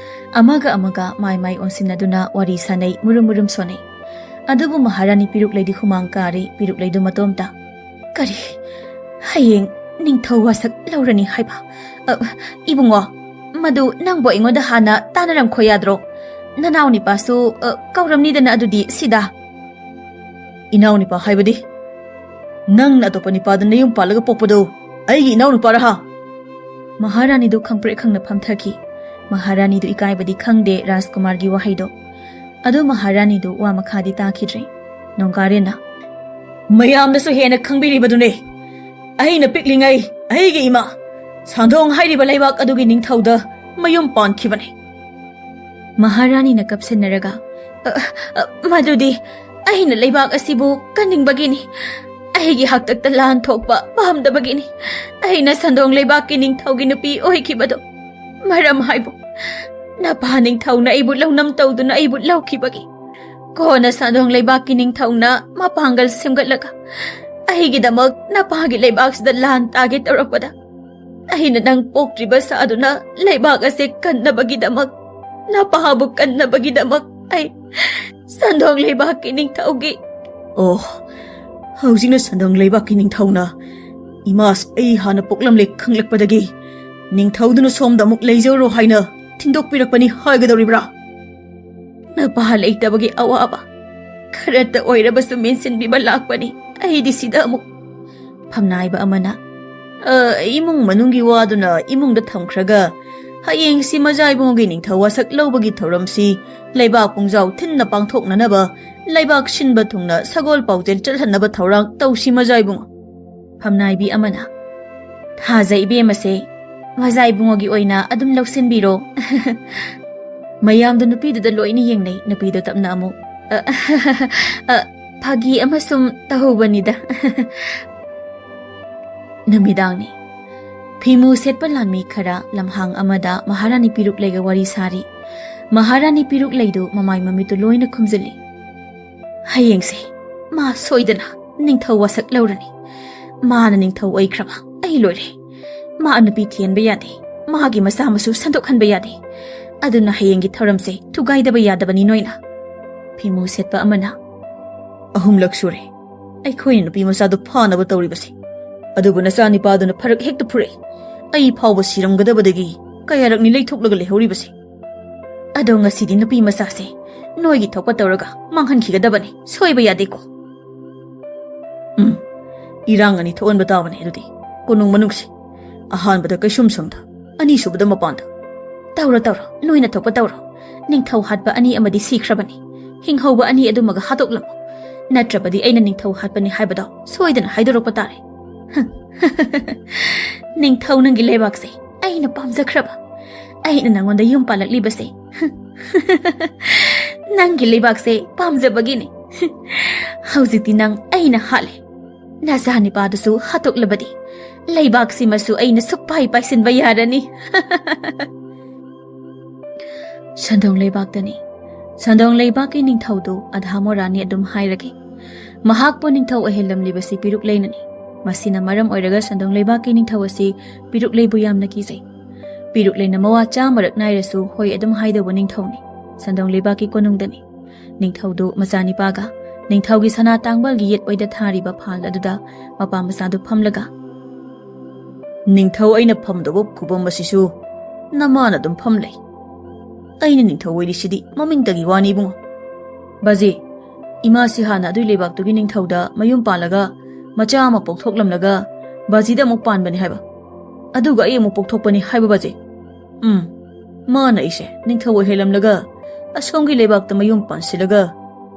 ꯑꯃꯒ ꯑꯃꯒ ꯃꯥꯏ ꯃꯥꯏ ꯑꯣꯟꯁꯤꯟꯅꯗꯨꯅ ꯋꯥꯔꯤ ꯁꯥꯅꯩ, ꯃꯨꯔꯨꯝ ꯃꯨꯔꯨꯝ ꯁꯣꯟꯅꯩ꯫ ꯑꯗꯨꯕꯨ ꯃꯍꯥꯔꯥꯅꯤ ꯄꯤꯔꯨꯛꯂꯩꯗꯤ ꯍꯨꯃꯥꯡ ꯀꯥꯔꯤ꯫ ꯄꯤꯔꯨꯛꯂꯩꯗꯨ ꯃꯇꯣꯝꯇ ꯀꯔꯤ ꯍꯌꯦꯡ ꯅꯤꯡꯊꯧ ꯋꯥꯁꯛ ꯂꯧꯔꯅꯤ ꯍꯥꯏꯕ? ꯏꯕꯨꯡꯉꯣ, ꯃꯗꯨ ꯅꯪꯕꯨ ꯑꯩꯉꯣꯟꯗ ꯍꯥꯟꯅ ꯇꯥꯅꯔꯝꯈꯣ ꯌꯥꯗ꯭ꯔꯣ? ꯅꯅꯥꯎ ꯅꯤꯄꯥꯁꯨ ꯀꯧꯔꯝꯅꯤꯗꯅ ꯑꯗꯨꯗꯤ ꯁꯤꯗ꯫ ꯏꯅꯥꯎ ꯅꯤꯄꯥ ꯍꯥꯏꯕꯗꯤ ꯅꯪꯅ ꯑꯇꯣꯞꯄ ꯅꯤꯄꯥꯗ ꯅꯌꯨꯝ ꯄꯥꯜꯂꯒ ꯄꯣꯛꯄꯗꯨ ꯑꯩꯒꯤ ꯏꯅꯥꯎ ꯅꯨꯄꯥꯔꯥ ꯍꯥ? ꯃꯍꯥꯔꯥꯅꯤꯗꯨ ꯈꯪꯄ꯭ꯔꯦꯛ ꯈꯪꯅ ꯐꯝꯊꯈꯤ꯫ ꯃꯍꯥꯔꯥꯅꯤꯗꯨ ꯏꯀꯥꯏꯕꯗꯤ ꯈꯪꯗꯦ ꯔꯥꯖꯀꯨꯃꯥꯔꯒꯤ ꯋꯥꯍꯩꯗꯣ꯫ ꯑꯗꯨ ꯃꯍꯥꯔꯥꯅꯤꯗꯨ ꯋꯥ ꯃꯈꯥꯗꯤ ꯇꯥꯈꯤꯗ꯭ꯔꯦ꯫ ꯅꯣꯡꯒꯥꯔꯦꯟꯅ ꯃꯌꯥꯝꯅꯁꯨ ꯍꯦꯟꯅ ꯈꯪꯕꯤꯔꯤꯕꯗꯨꯅꯦ, ꯑꯩꯅ ꯄꯤꯛꯂꯤꯉꯩ ꯑꯩꯒꯤ ꯏꯃꯥ ꯁꯥꯟꯗꯣꯡ ꯍꯥꯏꯔꯤꯕ ꯂꯩꯕꯥꯛ ꯑꯗꯨꯒꯤ ꯅꯤꯡꯊꯧꯗ ꯃꯌꯨꯝ ꯄꯥꯟꯈꯤꯕꯅꯤ꯫ ꯃꯍꯥꯔꯥꯅꯤꯅ ꯀꯞꯁꯤꯟꯅꯔꯒ ꯃꯗꯨꯗꯤ ꯑꯩꯅ ꯂꯩꯕꯥꯛ ꯑꯁꯤꯕꯨ ꯀꯟꯅꯤꯡꯕꯒꯤꯅꯤ꯫ ꯑꯩꯒꯤ ꯍꯥꯛꯇꯛꯇ ꯂꯥꯟ ꯊꯣꯛꯄ ꯄꯥꯝꯗꯕꯒꯤꯅꯤ ꯑꯩꯅ ꯁꯟꯗꯣꯡ ꯂꯩꯕꯥꯛꯀꯤ ꯅꯤꯡꯊꯧꯒꯤ ꯅꯨꯄꯤ ꯑꯣꯏꯈꯤꯕꯗꯣ꯫ ꯃꯔꯝ ꯍꯥꯏꯕꯨ ꯅꯄꯥ ꯅꯤꯡꯊꯧꯅ ꯑꯩꯕꯨ ꯂꯧꯅꯝ ꯇꯧꯗꯨꯅ ꯑꯩꯕꯨ ꯂꯧꯈꯤꯕꯒꯤ ꯀꯣꯟꯅ ꯁꯟꯗꯣꯡ ꯂꯩꯕꯥꯛꯀꯤ ꯅꯤꯡꯊꯧꯅ ꯃꯄꯥꯡꯒꯜ ꯁꯦꯝꯒꯠꯂꯒ ꯑꯩꯒꯤꯗꯃꯛ ꯅꯄꯥꯒꯤ ꯂꯩꯕꯥꯛꯁꯤꯗ ꯂꯥꯟ ꯇꯥꯒꯦ ꯇꯧꯔꯛꯄꯗ ꯑꯩꯅ ꯅꯪ ꯄꯣꯛꯇ꯭ꯔꯤꯕ ꯁꯥꯗꯨꯅ ꯂꯩꯕꯥꯛ ꯑꯁꯤ ꯀꯟꯅꯕꯒꯤꯗꯃꯛ, ꯅꯄꯥꯕꯨ ꯀꯟꯅꯕꯒꯤꯗꯃꯛ ꯑꯩ ꯁꯟꯗꯣꯡ ꯂꯩꯕꯥꯛꯀꯤ ꯅꯤꯡꯊꯧꯒꯤ ꯍꯧꯖꯤꯛꯅ ꯁꯟꯗꯣꯡ ꯂꯩꯕꯥꯛꯀꯤ ꯅꯤꯡꯊꯧꯅ ꯏꯃꯥꯁ ꯑꯩ ꯍꯥꯟꯅ ꯄꯣꯛꯂꯝꯂꯦ ꯈꯪꯂꯛꯄꯗꯒꯤ ꯅꯤꯡꯊꯧꯗꯨꯅ ꯁꯣꯝꯗ ꯑꯃꯨꯛ ꯂꯩꯖꯔꯣ ꯍꯥꯏꯅ ꯊꯤꯟꯗꯣꯛꯄꯤꯔꯛꯄꯅꯤ ꯍꯥꯏꯒꯗꯧꯔꯤꯕ꯭ꯔꯥ? ꯅꯄꯥ ꯂꯩꯇꯕꯒꯤ ꯑꯋꯥꯕ ꯈꯔꯇ ꯑꯣꯏꯔꯕꯁꯨ ꯃꯦꯟꯁꯤꯟꯕꯤꯕ ꯂꯥꯛꯄꯅꯤ ꯑꯩꯗꯤ ꯁꯤꯗ ꯑꯃꯨꯛ꯫ ꯐꯝꯅꯥꯏꯕ ꯑꯃꯅ ꯏꯃꯨꯡ ꯃꯅꯨꯡꯒꯤ ꯋꯥꯗꯨꯅ ꯏꯃꯨꯡꯗ ꯊꯝꯈ꯭ꯔꯒ ꯍꯌꯦꯡꯁꯤ ꯃꯖꯥ ꯏꯕꯨꯡꯒꯤ ꯅꯤꯡꯊꯧ ꯋꯥꯁꯛ ꯂꯧꯕꯒꯤ ꯊꯧꯔꯝꯁꯤ ꯂꯩꯕꯥꯛ ꯄꯨꯡꯖꯥꯎ ꯊꯤꯟꯅ ꯄꯥꯡꯊꯣꯛꯅꯅꯕ ꯂꯩꯕꯥꯛ ꯁꯤꯟꯕ ꯊꯨꯡꯅ ꯁꯒꯣꯜ ꯄꯥꯎꯖꯦꯜ ꯆꯠꯍꯟꯅꯕ ꯊꯧꯔꯥꯡ ꯇꯧꯁꯤ ꯃꯖꯥ ꯏꯕꯨꯡ꯫ ꯐꯝꯅꯥꯏꯕꯤ ꯑꯃꯅ ꯊꯥꯖꯩ ꯏꯕꯦꯝꯃꯁꯦ, ꯃꯖꯥ ꯏꯕꯨꯡꯒꯤ ꯑꯣꯏꯅ ꯑꯗꯨꯝ ꯂꯧꯁꯤꯟꯕꯤꯔꯣ꯫ ꯃꯌꯥꯝꯗꯣ ꯅꯨꯄꯤꯗꯨꯗ ꯂꯣꯏꯅ ꯌꯦꯡꯅꯩ꯫ ꯅꯨꯄꯤꯗꯣ ꯇꯞꯅ ꯑꯃꯨꯛ ꯐꯥꯒꯤ ꯑꯃꯁꯨꯝ ꯇꯧꯍꯧꯕꯅꯤꯗ꯫ ꯅꯨꯃꯤꯗꯥꯡꯅꯤ꯫ ꯐꯤꯃꯨ ꯁꯦꯠꯄ ꯂꯥꯟꯃꯤ ꯈꯔ ꯂꯝꯍꯥꯡ ꯑꯃꯗ ꯃꯍꯥꯔꯥꯅꯤ ꯄꯤꯔꯨꯛꯂꯩꯒ ꯋꯥꯔꯤ ꯁꯥꯔꯤ꯫ ꯃꯍꯥꯔꯥꯅꯤ ꯄꯤꯔꯨꯛꯂꯩꯗꯨ ꯃꯃꯥꯏ ꯃꯃꯤꯠꯇꯨ ꯂꯣꯏꯅ ꯈꯨꯝꯖꯤꯜꯂꯤ꯫ ꯍꯌꯦꯡꯁꯦ ꯃꯥ ꯁꯣꯏꯗꯅ ꯅꯤꯡꯊꯧ ꯋꯥꯁꯛ ꯂꯧꯔꯅꯤ꯫ ꯃꯥꯅ ꯅꯤꯡꯊꯧ ꯑꯣꯏꯈ꯭ꯔꯕ ꯑꯩ ꯂꯣꯏꯔꯦ꯫ ꯃꯥ ꯅꯨꯄꯤ ꯊꯤꯍꯟꯕ ꯌꯥꯗꯦ, ꯃꯥꯒꯤ ꯃꯆꯥ ꯃꯁꯨ ꯁꯟꯗꯣꯛꯍꯟꯕ ꯌꯥꯗꯦ꯫ ꯑꯗꯨꯅ ꯍꯌꯦꯡꯒꯤ ꯊꯧꯔꯝꯁꯦ ꯊꯨꯒꯥꯏꯗꯕ ꯌꯥꯗꯕꯅꯤ ꯅꯣꯏꯅ꯫ ꯐꯤꯃꯨ ꯁꯦꯠꯄ ꯑꯃꯅ 3 ꯂꯛ ꯁꯨꯔꯦ ꯑꯩꯈꯣꯏꯅ ꯅꯨꯄꯤ ꯃꯆꯥꯗꯨ ꯐꯥꯅꯕ ꯇꯧꯔꯤꯕꯁꯦ, ꯑꯗꯨꯕꯨ ꯅꯆꯥ ꯅꯤꯄꯥꯗꯨꯅ ꯐꯔꯛ ꯍꯦꯛꯇ ꯐꯨꯔꯛꯏ꯫ ꯑꯩ ꯐꯥꯎꯕ ꯁꯤꯔꯝꯒꯗꯕꯗꯒꯤ ꯀꯌꯥꯔꯛꯅꯤ ꯂꯩꯊꯣꯛꯂꯒ ꯂꯩꯍꯧꯔꯤꯕꯁꯦ꯫ ꯑꯗꯣ ꯉꯁꯤꯗꯤ ꯅꯨꯄꯤ ꯃꯆꯥꯁꯦ ꯅꯣꯏꯒꯤ ꯊꯣꯛꯄ ꯇꯧꯔꯒ ꯃꯥꯡꯍꯟꯈꯤꯒꯗꯕꯅꯤ, ꯁꯣꯏꯕ ꯌꯥꯗꯦꯀꯣ꯫ ꯏꯔꯥꯡ ꯑꯅꯤ ꯊꯣꯛꯍꯟꯕ ꯇꯥꯕꯅꯤ ꯑꯗꯨꯗꯤ꯫ ꯀꯣꯅꯨꯡ ꯃꯅꯨꯡꯁꯦ ꯑꯍꯥꯟꯕꯗ ꯀꯩꯁꯨꯝꯁꯪꯗ, ꯑꯅꯤꯁꯨꯕꯗ ꯃꯄꯥꯟꯗ꯫ ꯇꯧꯔꯣ ꯅꯣꯏꯅ ꯊꯣꯛꯄ ꯇꯧꯔꯣ꯫ ꯅꯤꯡꯊꯧ ꯍꯥꯠꯄ 2 ꯑꯃꯗꯤ ꯁꯤꯈ꯭ꯔꯕꯅꯤ, ꯍꯤꯡꯍꯧꯕ 2 ꯑꯗꯨꯃꯒ ꯍꯥꯠꯇꯣꯛꯂꯝꯃꯣ꯫ ꯅꯠꯇ꯭ꯔꯕꯗꯤ ꯑꯩꯅ ꯅꯤꯡꯊꯧ ꯍꯥꯠꯄꯅꯤ ꯍꯥꯏꯕꯗꯣ ꯁꯣꯏꯗꯅ ꯍꯥꯏꯗꯣꯔꯛꯄ ꯇꯥꯔꯦ꯫ ꯅꯤꯡꯊꯧ ꯅꯪꯒꯤ ꯂꯩꯕꯥꯛꯁꯦ ꯑꯩꯅ ꯄꯥꯝꯖꯈ꯭ꯔꯕ, ꯑꯩꯅ ꯅꯪꯉꯣꯟꯗ ꯌꯨꯝ ꯄꯥꯜꯂꯛꯂꯤꯕꯁꯦ ꯅꯪꯒꯤ ꯂꯩꯕꯥꯛꯁꯦ ꯄꯥꯝꯖꯕꯒꯤꯅꯤ꯫ ꯍꯧꯖꯤꯛꯇꯤ ꯅꯪ ꯑꯩꯅ ꯍꯥꯠꯂꯦ, ꯅꯆꯥ ꯅꯤꯄꯥꯗꯨꯁꯨ ꯍꯥꯠꯇꯣꯛꯂꯕꯗꯤ ꯂꯩꯕꯥꯛꯁꯤꯃꯁꯨ ꯑꯩꯅ ꯁꯨꯛꯄꯥꯏ ꯄꯥꯏꯁꯤꯟꯕ ꯌꯥꯔꯅꯤ꯫ ꯁꯟꯗꯣꯡ ꯂꯩꯕꯥꯛꯇꯅꯤ꯫ ꯁꯟꯗꯣꯡ ꯂꯩꯕꯥꯛꯀꯤ ꯅꯤꯡꯊꯧꯗꯨ ꯑꯙꯥꯃꯣꯔꯥꯅꯤ ꯑꯗꯨꯝ ꯍꯥꯏꯔꯒꯦ꯫ ꯃꯍꯥꯛꯄꯨ ꯅꯤꯡꯊꯧ ꯑꯣꯏꯍꯜꯂꯝꯂꯤꯕꯁꯤ ꯄꯤꯔꯨꯛꯂꯩꯅꯅꯤ꯫ ꯃꯁꯤꯅ ꯃꯔꯝ ꯑꯣꯏꯔꯒ ꯁꯟꯗꯣꯡ ꯂꯩꯕꯥꯛꯀꯤ ꯅꯤꯡꯊꯧ ꯑꯁꯤ ꯄꯤꯔꯨꯛꯂꯩꯕꯨ ꯌꯥꯝꯅ ꯀꯤꯖꯩ꯫ ꯄꯤꯔꯨꯛꯂꯩꯅ ꯃꯋꯥ 100ꯔꯛ ꯅꯥꯏꯔꯁꯨ ꯍꯣꯏ ꯑꯗꯨꯝ ꯍꯥꯏꯗꯧꯕ ꯅꯤꯡꯊꯧꯅꯤ꯫ ꯁꯟꯗꯣꯡ ꯂꯩꯕꯥꯛꯀꯤ ꯀꯣꯅꯨꯡꯗꯅꯤ꯫ ꯅꯤꯡꯊꯧꯗꯨ ꯃꯆꯥꯅꯤꯄꯥꯒ ꯅꯤꯡꯊꯧꯒꯤ ꯁꯅꯥ ꯇꯥꯡꯕꯜꯒꯤ ꯌꯦꯠ ꯑꯣꯏꯗ ꯊꯥꯔꯤꯕ ꯐꯥꯜ ꯑꯗꯨꯗ ꯃꯄꯥ ꯃꯆꯥꯗꯨ ꯐꯝꯂꯒ ꯅꯤꯡꯊꯧ ꯑꯩꯅ ꯐꯝꯗꯧꯕ ꯈꯨꯕꯝ ꯑꯁꯤꯁꯨ ꯅꯃꯥꯅ ꯑꯗꯨꯝ ꯐꯝ ꯂꯩ꯫ ꯑꯩꯅ ꯅꯤꯡꯊꯧ ꯑꯣꯏꯔꯤꯁꯤꯗꯤ ꯃꯃꯤꯡꯇꯒꯤ ꯋꯥꯅꯤ ꯏꯕꯨꯡꯉꯣ꯫ ꯕꯥꯖꯤ, ꯏꯃꯥꯁꯤ ꯍꯥꯟꯅ ꯑꯗꯨꯏ ꯂꯩꯕꯥꯛꯇꯨꯒꯤ ꯅꯤꯡꯊꯧꯗ ꯃꯌꯨꯝ ꯄꯥꯜꯂꯒ ꯃꯆꯥ ꯑꯃ ꯄꯣꯛꯊꯣꯛꯂꯝꯂꯒ ꯕꯥꯖꯤꯗ ꯑꯃꯨꯛ ꯄꯥꯟꯕꯅꯤ ꯍꯥꯏꯕ, ꯑꯗꯨꯒ ꯑꯩ ꯑꯃꯨꯛ ꯄꯣꯛꯊꯣꯛꯄꯅꯤ ꯍꯥꯏꯕ ꯕꯥꯖꯤ꯫ ꯃꯥꯅ ꯑꯩꯁꯦ ꯅꯤꯡꯊꯧ ꯑꯣꯏꯍꯜꯂꯝꯂꯒ ꯑꯁꯣꯝꯒꯤ ꯂꯩꯕꯥꯛꯇ ꯃꯌꯨꯝ ꯄꯥꯟꯁꯤꯜꯂꯒ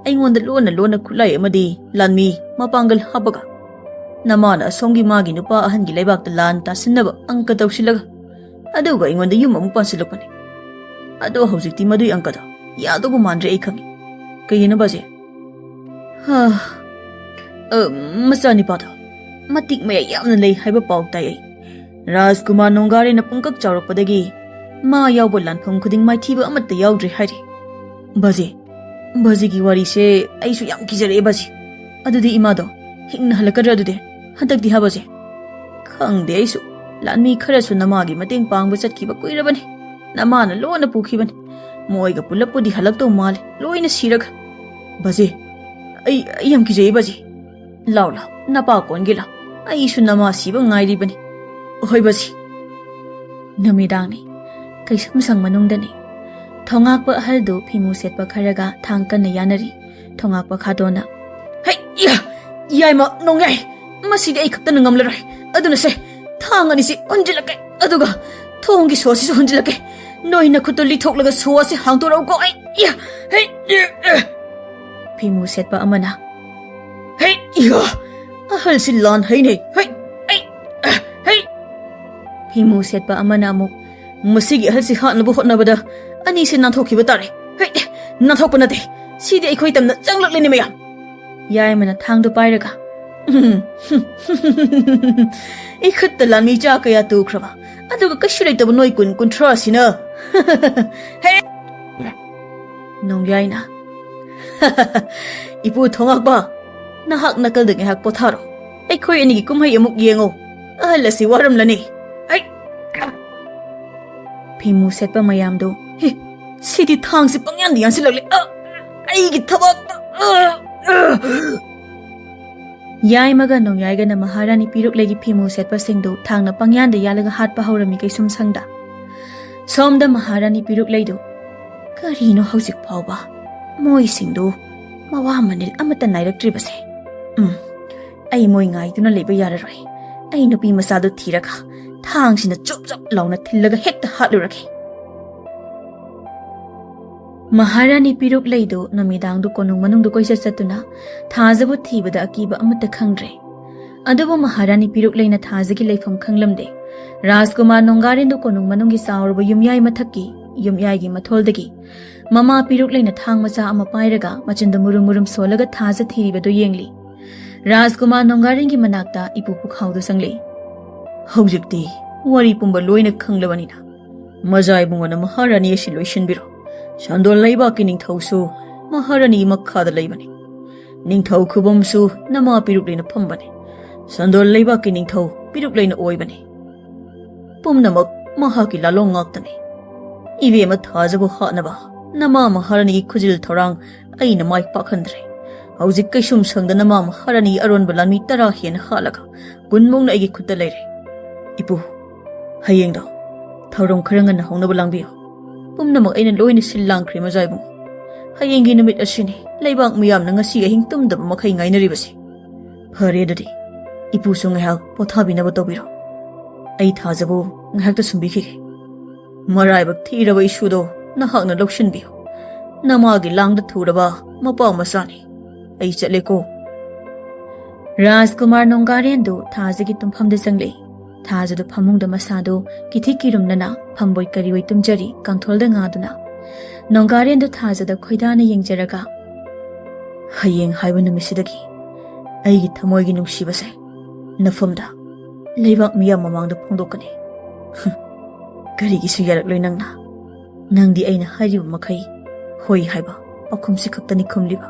ꯑꯩꯉꯣꯟꯗ ꯂꯣꯟꯅ ꯈꯨꯠꯂꯥꯏ ꯑꯃꯗꯤ ꯂꯥꯟꯃꯤ ꯃꯄꯥꯡꯒꯜ ꯍꯥꯞꯄꯒ ꯅꯃꯥꯅ ꯑꯁꯣꯝꯒꯤ ꯃꯥꯒꯤ ꯅꯨꯄꯥ ꯑꯍꯟꯒꯤ ꯂꯩꯕꯥꯛꯇ ꯂꯥꯟ ꯇꯥꯁꯤꯟꯅꯕ ꯑꯪꯀ ꯇꯧꯁꯤꯜꯂꯒ ꯑꯗꯨꯒ ꯑꯩꯉꯣꯟꯗ ꯌꯨꯝ ꯑꯃꯨꯛ ꯄꯥꯟꯁꯤꯜꯂꯛꯄꯅꯤ꯫ ꯑꯗꯣ ꯍꯧꯖꯤꯛꯇꯤ ꯃꯗꯨꯏ ꯑꯪꯀꯗꯣ ꯌꯥꯗꯧꯕ ꯃꯥꯟꯗ꯭ꯔꯦ ꯑꯩ ꯈꯪꯉꯤ꯫ ꯀꯩꯒꯤꯅꯣ ꯕꯥꯖꯤ? ꯃꯆꯥꯅꯤꯄꯥꯗꯣ ꯃꯇꯤꯛ ꯃꯌꯥ ꯌꯥꯝꯅ ꯂꯩ ꯍꯥꯏꯕ ꯄꯥꯎ ꯇꯥꯏ ꯑꯩ꯫ ꯔꯥꯖꯀꯨꯃꯥꯔ ꯅꯣꯡꯒꯥꯔꯦꯅ ꯄꯨꯡꯀꯛ ꯆꯥꯎꯔꯛꯄꯗꯒꯤ ꯃꯥ ꯌꯥꯎꯕ ꯂꯥꯟꯐꯝ ꯈꯨꯗꯤꯡ ꯃꯥꯏꯊꯤꯕ ꯑꯃꯠꯇ ꯌꯥꯎꯗ꯭ꯔꯦ ꯍꯥꯏꯔꯤ꯫ ꯕꯥꯖꯤꯒꯤ ꯋꯥꯔꯤꯁꯦ ꯑꯩꯁꯨ ꯌꯥꯝ ꯀꯤꯖꯔꯛꯑꯦ ꯕꯥꯖꯤ꯫ ꯑꯗꯨꯗꯤ ꯏꯃꯥꯗꯣ ꯍꯤꯡꯅ ꯍꯜꯂꯛꯀꯗ꯭ꯔꯥ ꯑꯗꯨꯗꯤ ꯍꯟꯗꯛꯇꯤ ꯍꯥ ꯕꯥꯖꯤ? ꯈꯪꯗꯦ ꯑꯩꯁꯨ꯫ ꯂꯥꯟꯃꯤ ꯈꯔꯁꯨ ꯅꯃꯥꯒꯤ ꯃꯇꯦꯡ ꯄꯥꯡꯕ ꯆꯠꯈꯤꯕ ꯀꯨꯏꯔꯕꯅꯤ꯫ ꯅꯃꯥꯅ ꯂꯣꯟꯅ ꯄꯨꯈꯤꯕꯅꯤ꯫ ꯃꯣꯏꯒ ꯄꯨꯂꯞꯄꯨꯗꯤ ꯍꯜꯂꯛꯇꯧ ꯃꯥꯜꯂꯦ, ꯂꯣꯏꯅ ꯁꯤꯔꯒ꯫ ꯕꯥꯖꯤ, ꯑꯩ ꯌꯥꯝ ꯀꯤꯖꯩꯌꯦ ꯕꯥꯖꯤ꯫ ꯂꯥꯎ ꯅꯄꯥ ꯀꯣꯟꯒꯦ ꯂꯥꯎ, ꯑꯩꯁꯨ ꯅꯃꯥ ꯁꯤꯕ ꯉꯥꯏꯔꯤꯕꯅꯤ꯫ ꯍꯣꯏ ꯕꯥꯖꯤ꯫ ꯅꯨꯃꯤꯗꯥꯡꯅꯤ꯫ ꯀꯩꯁꯨꯝꯁꯪ ꯃꯅꯨꯡꯗꯅꯤ꯫ ꯊꯣꯉꯥꯛꯄ ꯑꯍꯜꯗꯨ ꯐꯤꯃꯨ ꯁꯦꯠꯄ ꯈꯔꯒ ꯊꯥꯡ ꯀꯟꯅ ꯌꯥꯅꯔꯤ꯫ ꯊꯣꯉꯥꯛꯄ ꯈꯥꯗꯣꯟꯅ ꯌꯥꯏꯃ ꯅꯣꯡꯌꯥꯏ, ꯃꯁꯤꯗꯤ ꯑꯩ ꯈꯛꯇꯅ ꯉꯝꯂꯔꯣꯏ꯫ ꯑꯗꯨꯅꯁꯦ ꯊꯥꯡ ꯑꯅꯤꯁꯤ ꯍꯨꯟꯖꯤꯜꯂꯛꯀꯦ, ꯑꯗꯨꯒ ꯊꯣꯡꯒꯤ ꯁꯣꯁꯤꯁꯨ ꯍꯨꯟꯖꯤꯜꯂꯛꯀꯦ꯫ ꯅꯣꯏ ꯅꯈꯨꯠꯇꯨ ꯂꯤꯊꯣꯛꯂꯒ ꯁꯣ ꯑꯁꯤ ꯍꯥꯡꯇꯣꯔꯛꯎꯀꯣ꯫ ꯐꯤꯃꯨ ꯁꯦꯠꯄ ꯑꯃꯅ ꯑꯍꯜꯁꯤ ꯂꯥꯟ ꯍꯩꯅꯩ꯫ ꯐꯤꯃꯨ ꯁꯦꯠꯄ ꯑꯃꯅ ꯑꯃꯨꯛ ꯃꯁꯤꯒꯤ ꯑꯍꯜꯁꯤ ꯍꯥꯠꯅꯕ ꯍꯣꯠꯅꯕꯗ ꯑꯅꯤꯁꯤ ꯅꯥꯟꯊꯣꯛꯈꯤꯕ ꯇꯥꯔꯦ꯫ ꯅꯥꯟꯊꯣꯛꯄ ꯅꯠꯇꯦ, ꯁꯤꯗꯤ ꯑꯩꯈꯣই ꯇꯝꯅ ꯆꯪꯂꯛꯂꯤꯅꯤ ꯃꯌꯥꯝ꯫ ꯌꯥꯏꯃꯅ ꯊꯥꯡꯗꯨ ꯄꯥꯏꯔꯒ ꯏꯈꯨꯠꯇ ꯂꯥꯟꯃꯤ ꯆꯥ ꯀꯌꯥ ꯇꯨꯈ꯭ꯔꯕ, ꯑꯗꯨꯒ ꯀꯩꯁꯨ ꯂꯩꯇꯕ ꯅꯣꯏ 20-30 ꯑꯁꯤꯅ ꯅꯣꯡꯌꯥꯏꯅ ꯏꯄꯨ ꯊꯣꯉꯥꯛꯄ, ꯅꯍꯥꯛ ꯅꯀꯜꯗ ꯉꯥꯏꯍꯥꯛ ꯄꯣꯊꯥꯔꯣ꯫ ꯑꯩꯈꯣꯏ ꯑꯅꯤꯒꯤ ꯀꯨꯝꯍꯩ ꯑꯃꯨꯛ ꯌꯦꯡꯉꯣ꯫ ꯑꯍꯜ ꯑꯁꯤ ꯋꯥꯔꯝꯂꯅꯤ꯫ ꯐꯤꯃꯨ ꯁꯦꯠꯄ ꯃꯌꯥꯝꯗꯨ ꯁꯤꯗꯤ ꯊꯥꯡꯁꯤ ꯄꯪꯌꯥꯟꯗ ꯌꯥꯟꯁꯤꯜꯂꯛꯂꯦ꯫ ꯑꯩꯒꯤ ꯊꯕꯛ ꯌꯥꯏꯃꯒ ꯅꯣꯡꯌꯥꯏꯒꯅ ꯃꯍꯥꯔꯥꯅꯤ ꯄꯤꯔꯨꯛꯂꯩꯒꯤ ꯐꯤꯃꯨ ꯁꯦꯠꯄꯁꯤꯡꯗꯨ ꯊꯥꯡꯅ ꯄꯪꯌꯥꯟꯗ ꯌꯥꯜꯂꯒ ꯍꯥꯠꯄ ꯍꯧꯔꯝꯃꯤ ꯀꯩꯁꯨꯝ ꯁꯪꯗ ꯁꯣꯝꯗ ꯃꯍꯥꯔꯥꯅꯤ ꯄꯤꯔꯨꯛꯂꯩꯗꯨ ꯀꯔꯤꯅꯣ ꯍꯧꯖꯤꯛ ꯐꯥꯎꯕ ꯃꯣꯏꯁꯤꯡꯗꯨ ꯃꯋꯥ ꯃꯅꯤꯜ ꯑꯃꯠꯇ ꯅꯥꯏꯔꯛꯇ꯭ꯔꯤꯕꯁꯦ ꯑꯩ ꯃꯣꯏ ꯉꯥꯏꯗꯨꯅ ꯂꯩꯕ ꯌꯥꯔꯔꯣꯏ ꯑꯩ ꯅꯨꯄꯤ ꯃꯆꯥꯗꯨ ꯊꯤꯔꯒ ꯊꯥꯡꯁꯤꯅ ꯆꯞ ꯆꯞ ꯂꯥꯎꯅ ꯊꯤꯜꯂꯒ ꯍꯦꯛꯇ ꯍꯥꯠꯂꯨꯔꯒꯦ ꯃꯍꯥꯔꯥꯅꯤ ꯄꯤꯔꯨꯛꯂꯩꯗꯨ ꯅꯨꯃꯤꯗꯥꯡꯗꯨ ꯀꯣꯅꯨꯡ ꯃꯅꯨꯡꯗ ꯀꯣꯏꯆꯠ ꯆꯠꯇꯨꯅ ꯊꯥꯖꯕꯨ ꯊꯤꯕꯗ ꯑꯀꯤꯕ ꯑꯃꯠꯇ ꯈꯪꯗ꯭ꯔꯦ ꯑꯗꯨꯕꯨ ꯃꯍꯥꯔꯥꯅꯤ ꯄꯤꯔꯨꯛꯂꯩꯅ ꯊꯥꯖꯒꯤ ꯂꯩꯐꯝ ꯈꯪꯂꯝꯗꯦ ꯔꯥꯖꯀꯨꯃꯥꯔ ꯅꯣꯡꯒꯥꯔꯦꯟꯗꯨ ꯀꯣꯅꯨꯡ ꯃꯅꯨꯡꯒꯤ ꯆꯥꯎꯔꯕ ꯌꯨꯝꯌꯥꯏ ꯃꯊꯛꯀꯤ ꯌꯨꯝꯌꯥꯏꯒꯤ ꯃꯊꯣꯜꯗꯒꯤ ꯃꯃꯥ ꯄꯤꯔꯨꯛꯂꯩꯅ ꯊꯥꯡ ꯃꯆꯥ ꯑꯃ ꯄꯥꯏꯔꯒ ꯃꯆꯤꯟꯗ ꯃꯨꯔꯨꯝ ꯃꯨꯔꯨꯝ ꯁꯣꯜꯂꯒ ꯊꯥꯖ ꯊꯤꯔꯤꯕꯗꯨ ꯌꯦꯡꯂꯤ ꯔꯥꯖꯀꯨꯃꯥꯔ ꯅꯣꯡꯒꯥꯔꯦꯟꯒꯤ ꯃꯅꯥꯛꯇ ꯏꯄꯨ ꯄꯨꯈꯥꯎꯗꯨ ꯆꯪꯂꯛꯏ ꯍꯧꯖꯤꯛꯇꯤ ꯋꯥꯔꯤ ꯄꯨꯝꯕ ꯂꯣꯏꯅ ꯈꯪꯂꯕꯅꯤꯅ ꯃꯖꯥ ꯏꯕꯨꯡꯉꯣꯅ ꯃꯍꯥꯔꯥꯅꯤ ꯑꯁꯤ ꯂꯣꯏꯁꯤꯟꯕꯤꯔꯣ ꯁꯟꯗꯣꯜ ꯂꯩꯕꯥꯛꯀꯤ ꯅꯤꯡꯊꯧꯁꯨ ꯃꯍꯥꯔꯥꯅꯤ ꯃꯈꯥꯗ ꯂꯩꯕꯅꯤ ꯅꯤꯡꯊꯧ ꯈꯨꯕꯝꯁꯨ ꯅꯃꯥ ꯄꯤꯔꯨꯛꯂꯩꯅ ꯐꯝꯕꯅꯤ ꯁꯟꯗꯣꯜ ꯂꯩꯕꯥꯛꯀꯤ ꯅꯤꯡꯊꯧ ꯄꯤꯔꯨꯛꯂꯩꯅ ꯑꯣꯏꯕꯅꯤ ꯄꯨꯝꯅꯃꯛ ꯃꯍꯥꯛꯀꯤ ꯂꯥꯂꯣꯡ ꯉꯥꯛꯇꯅꯤ ꯏꯕꯦꯝꯃ ꯊꯥꯖꯕꯨ ꯍꯥꯠꯅꯕ ꯅꯃꯥ ꯃꯍꯥꯔꯥꯅꯤꯒꯤ ꯈꯨꯖꯤꯜ ꯊꯧꯔꯥꯡ ꯑꯩꯅ ꯃꯥꯏ ꯄꯥꯛꯍꯟꯗ꯭ꯔꯦ ꯍꯧꯖꯤꯛ ꯀꯩꯁꯨꯝ ꯁꯪꯗ ꯅꯃꯥ ꯃꯍꯥꯔꯥꯅꯤꯒꯤ ꯑꯔꯣꯟꯕ ꯂꯥꯟꯃꯤ 10 ꯍꯦꯟꯅ ꯍꯥꯠꯂꯒ ꯀꯨꯟꯃꯨꯛꯅ ꯑꯩꯒꯤ ꯈꯨꯠꯇ ꯂꯩꯔꯦ ꯏꯄꯨ ꯍꯌꯦꯡꯗꯣ ꯊꯧꯔꯝ ꯈꯔ ꯉꯟꯅ ꯍꯧꯅꯕ ꯂꯥꯡꯕꯤꯌꯨ ꯄꯨꯝꯅꯃꯛ ꯑꯩꯅ ꯂꯣꯏꯅ ꯁꯤꯜ ꯂꯥꯡꯈ꯭ꯔꯦ ꯃꯖꯥ ꯏꯕꯨꯡꯉꯣ ꯍꯌꯦꯡꯒꯤ ꯅꯨꯃꯤꯠ ꯑꯁꯤꯅꯤ ꯂꯩꯕꯥꯛ ꯃꯤꯌꯥꯝꯅ ꯉꯁꯤ ꯑꯍꯤꯡ ꯇꯨꯝꯗꯕ ꯃꯈꯩ ꯉꯥꯏꯅꯔꯤꯕꯁꯤ ꯐꯔꯦ ꯑꯗꯨꯗꯤ ꯏꯄꯨꯁꯨ ꯉꯥꯏꯍꯥꯛ ꯄꯣꯊꯥꯕꯤꯅꯕ ꯇꯧꯕꯤꯔꯣ ꯑꯩ ꯊꯥꯖꯕꯨ ꯉꯥꯏꯍꯥꯛꯇ ꯁꯨꯝꯕꯤꯈꯤꯒꯦ ꯃꯔꯥꯏꯕꯛ ꯊꯤꯔꯕ ꯏꯁꯨꯗꯣ ꯅꯍꯥꯛꯅ ꯂꯧꯁꯤꯟꯕꯤꯌꯨ ꯅꯃꯥꯒꯤ ꯂꯥꯡꯗ ꯊꯨꯔꯕ ꯃꯄꯥ ꯃꯆꯥꯅꯤ ꯑꯩ ꯆꯠꯂꯦꯀꯣ ꯔꯥꯖꯀꯨꯃꯥꯔ ꯅꯣꯡꯒꯥꯔꯦꯟꯗꯨ ꯊꯥꯖꯒꯤ ꯇꯨꯝꯐꯝꯗ ꯆꯪꯂꯛꯏ ꯊꯥꯖꯗꯨ ꯐꯃꯨꯡꯗ ꯃꯁꯥꯗꯨ ꯀꯤꯊꯤ ꯀꯤꯔꯨꯝꯅꯅ ꯐꯝꯕꯣꯏ ꯀꯔꯤꯑꯣꯏ ꯇꯨꯝꯖꯔꯤ ꯀꯥꯡꯊꯣꯜꯗ ꯉꯥꯗꯨꯅ ꯅꯣꯡꯒꯥꯔꯦꯟꯗꯨ ꯊꯥꯖꯗ ꯈꯣꯏꯗꯥꯅ ꯌꯦꯡꯖꯔꯒ ꯍꯌꯦꯡ ꯍꯥꯏꯕ ꯅꯨꯃꯤꯠꯁꯤꯗꯒꯤ ꯑꯩꯒꯤ ꯊꯃꯣꯏꯒꯤ ꯅꯨꯡꯁꯤꯕꯁꯦ ꯅꯐꯝꯗ ꯂꯩꯕꯥꯛ ꯃꯤꯌꯥꯝ ꯃꯃꯥꯡꯗ ꯐꯣꯡꯗꯣꯛꯀꯅꯤ ꯀꯔꯤꯒꯤꯁꯨ ꯌꯥꯔꯛꯂꯣꯏ ꯅꯪꯗꯤ ꯑꯩꯅ ꯍꯥꯏꯔꯤꯕ ꯃꯈꯩ ꯍꯣꯏ ꯍꯥꯏꯕ ꯄꯥꯎꯈꯨꯝꯁꯤ ꯈꯛꯇꯅꯤ ꯈꯨꯝꯂꯤꯕ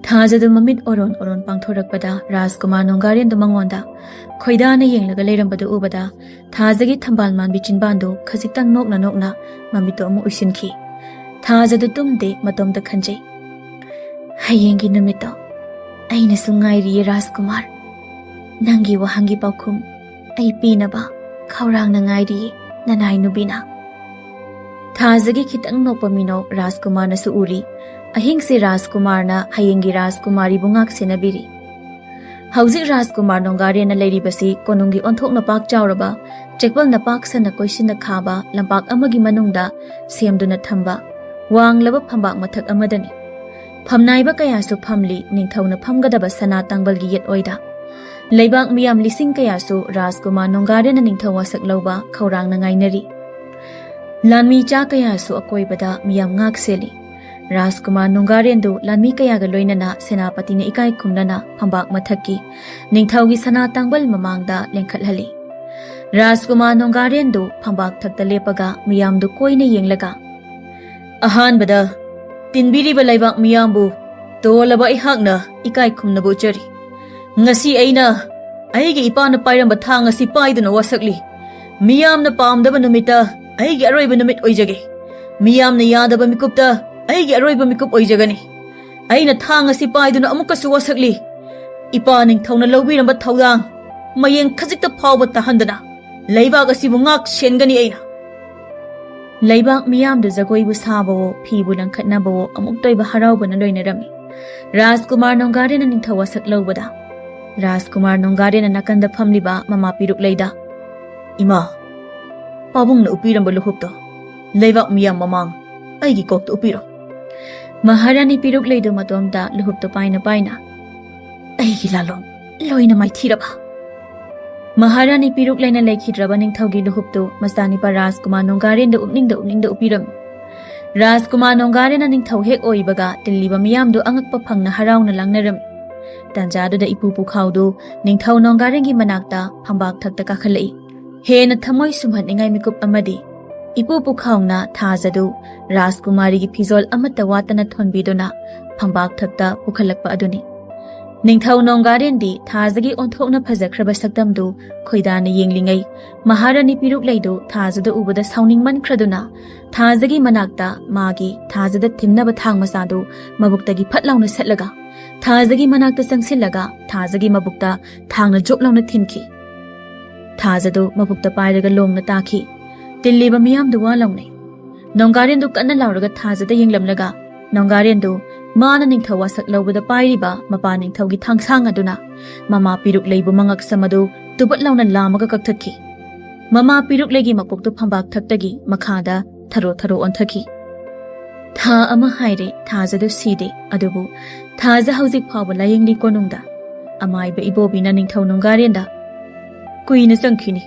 ꯊꯥꯖꯗꯨ ꯃꯃꯤꯠ ꯑꯣꯔꯣꯟ ꯑꯣꯔꯣꯟ ꯄꯥꯡꯊꯣꯔꯛꯄꯗ ꯔꯥꯖꯀꯨꯃꯥꯔ ꯅꯣꯡꯒꯥꯔꯦꯟꯗꯨ ꯃꯉꯣꯟꯗ ꯈꯣꯏꯗꯥꯅ ꯌꯦꯡꯂꯒ ꯂꯩꯔꯝꯕꯗꯨ ꯎꯕꯗ ꯊꯥꯖꯒꯤ ꯊꯝꯕꯥꯜ ꯃꯥꯟꯕꯤ ꯆꯤꯟꯕꯥꯟꯗꯨ ꯈꯖꯤꯛꯇꯪ ꯅꯣꯛꯅ ꯅꯣꯛꯅ ꯃꯃꯤꯠꯇꯨ ꯑꯃꯨꯛ ꯎꯏꯁꯤꯟꯈꯤ ꯊꯥꯖꯗꯨ ꯇꯨꯝꯗꯦ ꯃꯇꯣꯝꯇ ꯈꯟꯖꯩ ꯍꯌꯦꯡꯒꯤ ꯅꯨꯃꯤꯠꯇꯣ ꯑꯩꯅꯁꯨ ꯉꯥꯏꯔꯤꯌꯦ ꯔꯥꯖꯀꯨꯃꯥꯔ ꯅꯪꯒꯤ ꯋꯥꯍꯪꯒꯤ ꯄꯥꯎꯈꯨꯝ ꯑꯩ ꯄꯤꯅꯕ ꯈꯧꯔꯥꯡꯅ ꯉꯥꯏꯔꯤꯌꯦ ꯅꯅꯥꯏ ꯅꯨꯕꯤꯅ ꯊꯥꯖꯒꯤ ꯈꯤꯇꯪ ꯅꯣꯛꯄ ꯃꯤꯅꯣꯛ ꯔꯥꯖꯀꯨꯃꯥꯔꯅꯁꯨ ꯎꯔꯤ ꯑꯍꯤꯡꯁꯦ ꯔꯥꯖꯀꯨꯃꯥꯔꯅ ꯍꯌꯦꯡꯒꯤ ꯔꯥꯖꯀꯨꯃꯥꯔꯤꯕꯨ ꯉꯥꯛ ꯁꯦꯟꯅꯕꯤꯔꯤ ꯍꯧꯖꯤꯛ ꯔꯥꯖꯀꯨꯃꯥꯔ ꯅꯣꯡꯒꯥꯔꯦꯟꯅ ꯂꯩꯔꯤꯕꯁꯤ ꯀꯣꯅꯨꯡꯒꯤ ꯑꯣꯟꯊꯣꯛꯅ ꯄꯥꯛ ꯆꯥꯎꯔꯕ ꯆꯦꯛꯄꯜꯅ ꯄꯥꯛ ꯁꯟꯅ ꯀꯣꯏꯁꯤꯟꯅ ꯈꯥꯕ ꯂꯝꯄꯥꯛ ꯑꯃꯒꯤ ꯃꯅꯨꯡꯗ ꯁꯦꯝꯗꯨꯅ ꯊꯝꯕ ꯋꯥꯡꯂꯕ ꯐꯝꯕꯥꯛ ꯃꯊꯛ ꯑꯃꯗꯅꯤ ꯐꯝꯅꯥꯏꯕ ꯀꯌꯥꯁꯨ ꯐꯝꯂꯤ ꯅꯤꯡꯊꯧꯅ ꯐꯝꯒꯗꯕ ꯁꯅꯥ ꯇꯥꯡꯕꯜꯒꯤ ꯌꯦꯠꯑꯣꯏꯗ ꯂꯩꯕꯥꯛ ꯃꯤꯌꯥꯝ ꯂꯤꯁꯤꯡ ꯀꯌꯥꯁꯨ ꯔꯥꯖꯀꯨꯃꯥꯔ ꯅꯣꯡꯒꯥꯔꯦꯟꯅ ꯅꯤꯡꯊꯧ ꯋꯥꯁꯛ ꯂꯧꯕ ꯈꯧꯔꯥꯡꯅ ꯉꯥꯏꯅꯔꯤ ꯂꯥꯟꯃꯤ ꯆꯥ ꯀꯌꯥꯁꯨ ꯑꯀꯣꯏꯕꯗ ꯃꯤꯌꯥꯝ ꯉꯥꯛ ꯁꯦꯜꯂꯤ ꯔꯥꯖꯀꯨꯃꯥꯔ ꯅꯣꯡꯒꯥꯔꯦꯟꯗꯨ ꯂꯥꯟꯃꯤ ꯀꯌꯥꯒ ꯂꯣꯏꯅꯅ ꯁꯦꯅꯥꯄꯇꯤꯅ ꯏꯀꯥꯏ ꯈꯨꯝꯅꯅ ꯐꯝꯕꯥꯛ ꯃꯊꯛꯀꯤ ꯅꯤꯡꯊꯧꯒꯤ ꯁꯅꯥ ꯇꯥꯡꯕꯜ ꯃꯃꯥꯡꯗ ꯂꯦꯡꯈꯠꯍꯜꯂꯤ ꯔꯥꯖꯀꯨꯃꯥꯔ ꯅꯣꯡꯒꯥꯔꯦꯟꯗꯨ ꯐꯝꯕꯥꯛ ꯊꯛꯇ ꯂꯦꯞꯄꯒ ꯃꯤꯌꯥꯝꯗꯨ ꯀꯣꯏꯅ ꯌꯦꯡꯂꯒ ꯑꯍꯥꯟꯕꯗ ꯇꯤꯟꯕꯤꯔꯤꯕ ꯂꯩꯕꯥꯛ ꯃꯤꯌꯥꯝꯕꯨ ꯇꯣꯜꯂꯕ ꯑꯩꯍꯥꯛꯅ ꯏꯀꯥꯏ ꯈꯨꯝꯅꯕ ꯎꯠꯆꯔꯤ ꯉꯁꯤ ꯑꯩꯅ ꯑꯩꯒꯤ ꯏꯄꯥꯅ ꯄꯥꯏꯔꯝꯕ ꯊꯥꯡ ꯑꯁꯤ ꯄꯥꯏꯗꯨꯅ ꯋꯥꯁꯛꯂꯤ ꯃꯤꯌꯥꯝꯅ ꯄꯥꯝꯗꯕ ꯅꯨꯃꯤꯠꯇ ꯑꯩꯒꯤ ꯑꯔꯣꯏꯕ ꯅꯨꯃꯤꯠ ꯑꯣꯏꯖꯒꯦ ꯃꯤꯌꯥꯝꯅ ꯌꯥꯗꯕ ꯃꯤꯀꯨꯞꯇ ꯑꯩꯒꯤ ꯑꯔꯣꯏꯕ ꯃꯤꯀꯨꯞ ꯑꯣꯏꯖꯒꯅꯤ ꯑꯩꯅ ꯊꯥꯡ ꯑꯁꯤ ꯄꯥꯏꯗꯨꯅ ꯑꯃꯨꯛꯀꯁꯨ ꯋꯥꯁꯛꯂꯤ ꯏꯄꯥ ꯅꯤꯡꯊꯧꯅ ꯂꯧꯕꯤꯔꯝꯕ ꯊꯧꯗꯥꯡ ꯃꯌꯦꯡ ꯈꯖꯤꯛꯇ ꯐꯥꯎꯕ ꯇꯥꯍꯟꯗꯅ ꯂꯩꯕꯥꯛ ꯑꯁꯤꯕꯨ ꯉꯥꯛ ꯁꯦꯟꯒꯅꯤ ꯑꯩꯅ ꯂꯩꯕꯥꯛ ꯃꯤꯌꯥꯝꯗꯨ ꯖꯒꯣꯏꯕꯨ ꯁꯥꯕꯋꯣ ꯐꯤꯕꯨ ꯂꯪꯈꯠꯅꯕꯋꯣ ꯑꯃꯨꯛꯇꯣꯏꯕ ꯍꯔꯥꯎꯕꯅ ꯂꯣꯏꯅꯔꯝꯃꯤ ꯔꯥꯖꯀꯨꯃꯥꯔ ꯅꯣꯡꯒꯥꯔꯦꯟꯅ ꯅꯤꯡꯊꯧ ꯋꯥꯁꯛ ꯂꯧꯕꯗ ꯔꯥꯖꯀꯨꯃꯥꯔ ꯅꯣꯡꯒꯥꯔꯦꯟꯅ ꯅꯥꯀꯟꯗ ꯐꯝꯂꯤꯕ ꯃꯃꯥ ꯄꯤꯔꯨꯛꯂꯩꯗ ꯏꯃꯥ ꯄꯥꯕꯨꯡꯅ ꯎꯞꯄꯤꯔꯝꯕ ꯂꯨꯍꯨꯞꯇꯣ ꯂꯩꯕꯥꯛ ꯃꯤꯌꯥꯝ ꯃꯃꯥꯡ ꯑꯩꯒꯤ ꯀꯣꯛꯇ ꯎꯞꯄꯤꯔꯣ ꯃꯍꯥꯔꯥꯅꯤ ꯄꯤꯔꯨꯛꯂꯩꯗꯨ ꯃꯇꯣꯝꯇ ꯂꯨꯍꯨꯞꯇꯨ ꯄꯥꯏꯅ ꯄꯥꯏꯅ ꯑꯩꯒꯤ ꯂꯥꯂꯣꯡ ꯂꯣꯏꯅ ꯃꯥꯏꯊꯤꯔꯕ ꯃꯍꯥꯔꯥꯅꯤ ꯄꯤꯔꯨꯛꯂꯩꯅ ꯂꯩꯈꯤꯗ꯭ꯔꯕ ꯅꯤꯡꯊꯧꯒꯤ ꯂꯨꯍꯨꯞꯇꯨ ꯃꯆꯥꯅꯤꯄꯥ ꯔꯥꯖꯀꯨꯃꯥꯔ ꯅꯣꯡꯒꯥꯔꯦꯟꯗ ꯎꯞꯅꯤꯡꯗ ꯎꯞꯄꯤꯔꯝꯃꯤ ꯔꯥꯖꯀꯨꯃꯥꯔ ꯅꯣꯡꯒꯥꯔꯦꯟꯅ ꯅꯤꯡꯊꯧ ꯍꯦꯛ ꯑꯣꯏꯕꯒ ꯇꯤꯜꯂꯤꯕ ꯃꯤꯌꯥꯝꯗꯨ ꯑꯉꯛꯄ ꯐꯪꯅ ꯍꯔꯥꯎꯅ ꯂꯥꯡꯅꯔꯝꯃꯤ ꯇꯥꯟꯖꯥꯗꯨꯗ ꯏꯄꯨ ꯄꯨꯈꯥꯎꯗꯨ ꯅꯤꯡꯊꯧ ꯅꯣꯡꯒꯥꯔꯦꯟꯒꯤ ꯃꯅꯥꯛꯇ ꯐꯝꯕꯥꯛ ꯊꯛꯇ ꯀꯥꯈꯠꯂꯛꯏ ꯍꯦꯟꯅ ꯊꯃꯣꯏ ꯁꯨꯝꯍꯠꯅꯤꯡꯉꯥꯏ ꯃꯤꯀꯨꯞ ꯑꯃꯗꯤ ꯏꯄꯨ ꯄꯨꯈꯥꯎꯅ ꯊꯥꯖꯗꯨ ꯔꯥꯖꯀꯨꯃꯥꯔꯤꯒꯤ ꯐꯤꯖꯣꯜ ꯑꯃꯠꯇ ꯋꯥꯠꯇꯅ ꯊꯣꯟꯕꯤꯗꯨꯅ ꯐꯝꯕꯥꯛ ꯊꯛꯇ ꯄꯨꯈꯠꯂꯛꯄ ꯑꯗꯨꯅꯤ ꯅꯤꯡꯊꯧ ꯅꯣꯡꯒꯥꯔꯦꯟꯗꯤ ꯊꯥꯖꯒꯤ ꯑꯣꯟꯊꯣꯛꯅ ꯐꯖꯈ꯭ꯔꯕ ꯁꯛꯇꯝꯗꯨ ꯈꯣꯏꯗꯥꯅ ꯌꯦꯡꯂꯤꯉꯩ ꯃꯍꯥꯔꯥꯅꯤ ꯄꯤꯔꯨꯛꯂꯩꯗꯨ ꯊꯥꯖꯗ ꯎꯕꯗ ꯁꯥꯎꯅꯤꯡꯃꯟꯈ꯭ꯔꯗꯨꯅ ꯊꯥꯖꯒꯤ ꯃꯅꯥꯛꯇ ꯃꯥꯒꯤ ꯊꯥꯖꯗ ꯊꯤꯟꯅꯕ ꯊꯥꯡ ꯃꯆꯥꯗꯨ ꯃꯕꯨꯛꯇꯒꯤ ꯐꯠ ꯂꯥꯎꯅ ꯁꯠꯂꯒ ꯊꯥꯖꯒꯤ ꯃꯅꯥꯛꯇ ꯆꯪꯁꯤꯜꯂꯒ ꯊꯥꯖꯒꯤ ꯃꯕꯨꯛꯇ ꯊꯥꯡꯅ ꯖꯣꯛ ꯂꯥꯎꯅ ꯊꯤꯟꯈꯤ꯫ ꯊꯥꯖꯗꯨ ꯃꯕꯨꯛꯇ ꯄꯥꯏꯔꯒ ꯂꯣꯡꯅ ꯇꯥꯈꯤ꯫ ꯇꯤꯜꯂꯤꯕ ꯃꯤꯌꯥꯝꯗꯨ ꯋꯥ ꯂꯥꯎꯅꯩ꯫ ꯅꯣꯡꯒꯥꯔꯦꯟꯗꯨ ꯀꯟꯅ ꯂꯥꯎꯔꯒ ꯊꯥꯖꯗ ꯌꯦꯡꯂꯝꯂꯒ ꯅꯣꯡꯒꯥꯔꯦꯟꯗꯨ ꯃꯥꯅ ꯅꯤꯡꯊꯧ ꯋꯥꯁꯛ ꯂꯧꯕꯗ ꯄꯥꯏꯔꯤꯕ ꯃꯄꯥ ꯅꯤꯡꯊꯧꯒꯤ ꯊꯥꯡꯁꯥꯡ ꯑꯗꯨꯅ ꯃꯃꯥ ꯄꯤꯔꯨꯛꯂꯩꯕꯨ ꯃꯉꯛ ꯁꯝ ꯑꯗꯨ ꯇꯨꯕꯠ ꯂꯥꯎꯅ ꯂꯥꯝꯃꯒ ꯀꯛꯊꯠꯈꯤ꯫ ꯃꯃꯥ ꯄꯤꯔꯨꯛꯂꯩꯒꯤ ꯃꯀꯣꯛꯇꯨ ꯐꯝꯕꯥꯛ ꯊꯛꯇꯒꯤ ꯃꯈꯥꯗ ꯊꯔꯣ ꯊꯔꯣ ꯑꯣꯟꯊꯈꯤ꯫ ꯊꯥ ꯑꯃ ꯍꯥꯏꯔꯦ ꯊꯥꯖꯗꯨ ꯁꯤꯗꯦ, ꯑꯗꯨꯕꯨ ꯊꯥꯖ ꯍꯧꯖꯤꯛ ꯐꯥꯎꯕ ꯂꯥꯌꯦꯡꯂꯤ ꯀꯣꯅꯨꯡꯗ꯫ ꯑꯃꯥꯏꯕ ꯏꯕꯣꯕꯤꯅ ꯅꯤꯡꯊꯧ ꯅꯣꯡꯒꯥꯔꯦꯟꯗ ꯀꯨꯏꯅ ꯆꯪꯈꯤꯅꯤ,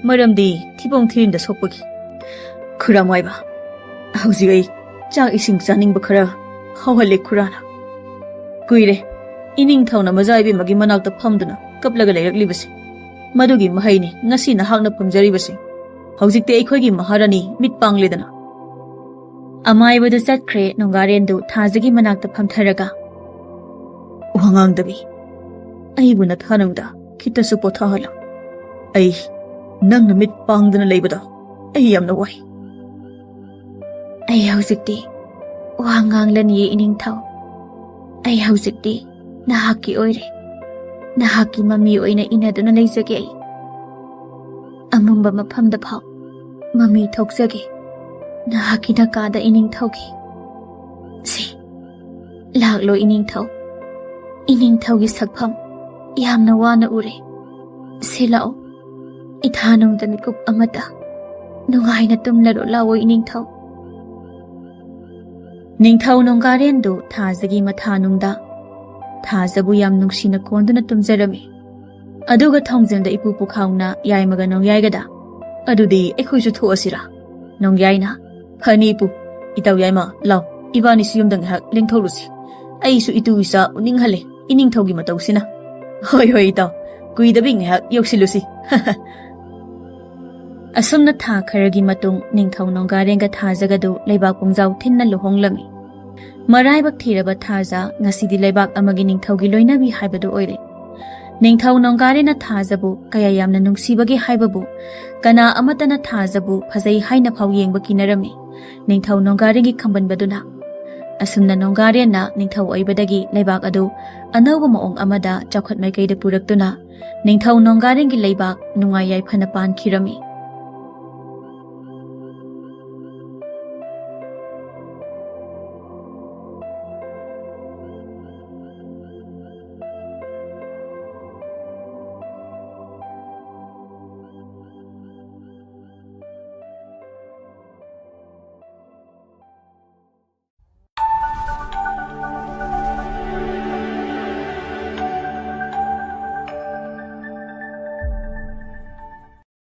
ꯃꯔꯝꯗꯤ ꯊꯤꯕꯣꯡ ꯊꯤꯔꯤꯟꯗ ꯁꯣꯛꯄꯒꯤ꯫ ꯈꯨꯔꯥꯃꯥꯏꯕ, ꯍꯧꯖꯤꯛ ꯑꯩ ꯆꯥꯛ ꯏꯁꯤꯡ ꯆꯥꯅꯤꯡꯕ ꯈꯔ ꯍꯧꯍꯜꯂꯦ ꯈꯨꯔꯥꯅ꯫ ꯀꯨꯏꯔꯦ ꯏꯅꯤꯡꯊꯧꯅ ꯃꯖꯥꯏꯕꯦꯝꯃꯒꯤ ꯃꯅꯥꯛꯇ ꯐꯝꯗꯨꯅ ꯀꯞꯂꯒ ꯂꯩꯔꯛꯂꯤꯕꯁꯦ, ꯃꯗꯨꯒꯤ ꯃꯍꯩꯅꯤ ꯉꯁꯤ ꯅꯍꯥꯛꯅ ꯐꯪꯖꯔꯤꯕꯁꯦ꯫ ꯍꯧꯖꯤꯛꯇꯤ ꯑꯩꯈꯣꯏꯒꯤ ꯃꯍꯥꯔꯥꯅꯤ ꯃꯤꯠ ꯄꯥꯡꯂꯦꯗꯅ꯫ ꯑꯃꯥꯏꯕꯗꯨ ꯆꯠꯈ꯭ꯔꯦ꯫ ꯅꯣꯡꯒꯥꯔꯦꯟꯗꯨ ꯊꯥꯖꯒꯤ ꯃꯅꯥꯛꯇ ꯐꯝꯊꯔꯒ ꯋꯥ ꯉꯥꯡꯗꯕꯤ ꯑꯩꯕꯨ ꯅꯊꯥꯅꯨꯡꯗ ꯈꯤꯇꯁꯨ ꯄꯣꯊꯥꯍꯜꯂꯨ꯫ ꯑꯩ ꯅꯪꯅ ꯃꯤꯠ ꯄꯥꯡꯗꯅ ꯂꯩꯕꯗꯣ ꯑꯩ ꯌꯥꯝꯅ ꯋꯥꯏ꯫ ꯑꯩ ꯍꯧꯖꯤꯛꯇꯤ ꯋꯥ ꯉꯥꯡꯂꯅꯤꯌꯦ ꯏꯅꯤꯡꯊꯧ꯫ ꯑꯩ ꯍꯧꯖꯤꯛꯇꯤ ꯅꯍꯥꯛꯀꯤ ꯑꯣꯏꯔꯦ, ꯅꯍꯥꯛꯀꯤ ꯃꯃꯤ ꯑꯣꯏꯅ ꯏꯟꯅꯗꯨꯅ ꯂꯩꯖꯒꯦ ꯑꯩ꯫ ꯑꯃꯝꯕ ꯃꯐꯝꯗ ꯐꯥꯎ ꯃꯃꯤ ꯊꯣꯛꯆꯒꯦ ꯅꯍꯥꯛꯀꯤ ꯅꯀꯥꯗ ꯏꯅꯤꯡꯊꯧꯒꯤ꯫ ꯁꯤ ꯂꯥꯛꯂꯣ ꯏꯅꯤꯡꯊꯧ, ꯏꯅꯤꯡꯊꯧꯒꯤ ꯁꯛꯐꯝ ꯌꯥꯝꯅ ꯋꯥꯅ ꯎꯔꯦ꯫ ꯁꯤ ꯂꯥꯛꯑꯣ, ꯏꯊꯥꯅꯨꯡꯗ ꯃꯤꯀꯨꯞ ꯑꯃꯇ ꯅꯨꯡꯉꯥꯏꯅ ꯇꯨꯝꯂꯔꯣ ꯂꯥꯛꯑꯣ ꯏꯅꯤꯡꯊꯧ꯫ ꯅꯤꯡꯊꯧ ꯅꯣꯡꯒꯥꯔꯦꯟꯗꯨ ꯊꯥꯖꯒꯤ ꯃꯊꯥꯅꯨꯡꯗ ꯊꯥꯖꯕꯨ ꯌꯥꯝ ꯅꯨꯡꯁꯤꯅ ꯀꯣꯟꯗꯨꯅ ꯇꯨꯝꯖꯔꯝꯃꯤ꯫ ꯑꯗꯨꯒ ꯊꯣꯡꯖꯤꯟꯗ ꯏꯄꯨ ꯄꯨꯈꯥꯎꯅ ꯌꯥꯏꯃꯒ ꯅꯣꯡꯌꯥꯏꯒꯗ ꯑꯗꯨꯗꯤ ꯑꯩꯈꯣꯏꯁꯨ ꯊꯣꯛꯑꯁꯤꯔꯥ? ꯅꯣꯡꯌꯥꯏꯅ ꯐꯅꯤ ꯏꯄꯨ, ꯏꯇꯥꯎ ꯌꯥꯏꯃ ꯂꯥꯎ, ꯏꯕꯥꯅꯤꯁꯨ ꯌꯨꯝꯗ ꯉꯥꯏꯍꯥꯛ ꯂꯦꯡꯊꯣꯛꯂꯨꯁꯤ꯫ ꯑꯩꯁꯨ ꯏꯇꯨ ꯏꯆꯥ ꯎꯅꯤꯡꯍꯜꯂꯦ ꯏꯅꯤꯡꯊꯧꯒꯤ ꯃꯇꯧꯁꯤꯅ꯫ ꯍꯣꯏ ꯍꯣꯏ ꯏꯇꯥꯎ, ꯀꯨꯏꯗꯕꯤ ꯉꯥꯏꯍꯥꯛ ꯌꯧꯁꯤꯜꯂꯨꯁꯤ꯫ ꯑꯁꯨꯝꯅ ꯊꯥ ꯈꯔꯒꯤ ꯃꯇꯨꯡ ꯅꯤꯡꯊꯧ ꯅꯣꯡꯒꯥꯔꯦꯟꯒ ꯊꯥꯖꯒꯗꯨ ꯂꯩꯕꯥꯛ ꯄꯨꯡꯖꯥꯎ ꯊꯤꯟꯅ ꯂꯨꯍꯣꯡꯂꯝꯃꯤ꯫ ꯃꯔꯥꯏꯕꯛ ꯊꯤꯔꯕ ꯊꯥꯖ ꯉꯁꯤꯗꯤ ꯂꯩꯕꯥꯛ ꯑꯃꯒꯤ ꯅꯤꯡꯊꯧꯒꯤ ꯂꯣꯏꯅꯕꯤ ꯍꯥꯏꯕꯗꯨ ꯑꯣꯏꯔꯦ꯫ ꯅꯤꯡꯊꯧ ꯅꯣꯡꯒꯥꯔꯦꯟꯅ ꯊꯥꯖꯕꯨ ꯀꯌꯥ ꯌꯥꯝꯅ ꯅꯨꯡꯁꯤꯕꯒꯦ ꯍꯥꯏꯕꯕꯨ ꯀꯅꯥ ꯑꯃꯠꯇꯅ ꯊꯥꯖꯕꯨ ꯐꯖꯩ ꯍꯥꯏꯅ ꯐꯥꯎ ꯌꯦꯡꯕ ꯀꯤꯅꯔꯝꯃꯤ ꯅꯤꯡꯊꯧ ꯅꯣꯡꯒꯥꯔꯦꯟꯒꯤ ꯈꯝꯕꯟꯕꯗꯨꯅ꯫ ꯑꯁꯨꯝꯅ ꯅꯣꯡꯒꯥꯔꯦꯟꯅ ꯅꯤꯡꯊꯧ ꯑꯣꯏꯕꯗꯒꯤ ꯂꯩꯕꯥꯛ ꯑꯗꯨ ꯑꯅꯧꯕ ꯃꯑꯣꯡ ꯑꯃꯗ ꯆꯥꯎꯈꯠ ꯃꯥꯏꯀꯩꯗ ꯄꯨꯔꯛꯇꯨꯅ ꯅꯤꯡꯊꯧ ꯅꯣꯡꯒꯥꯔꯦꯟꯒꯤ ꯂꯩꯕꯥꯛ ꯅꯨꯡꯉꯥꯏ ꯌꯥꯏꯐꯅ ꯄꯥꯟꯈꯤꯔꯝꯃꯤ꯫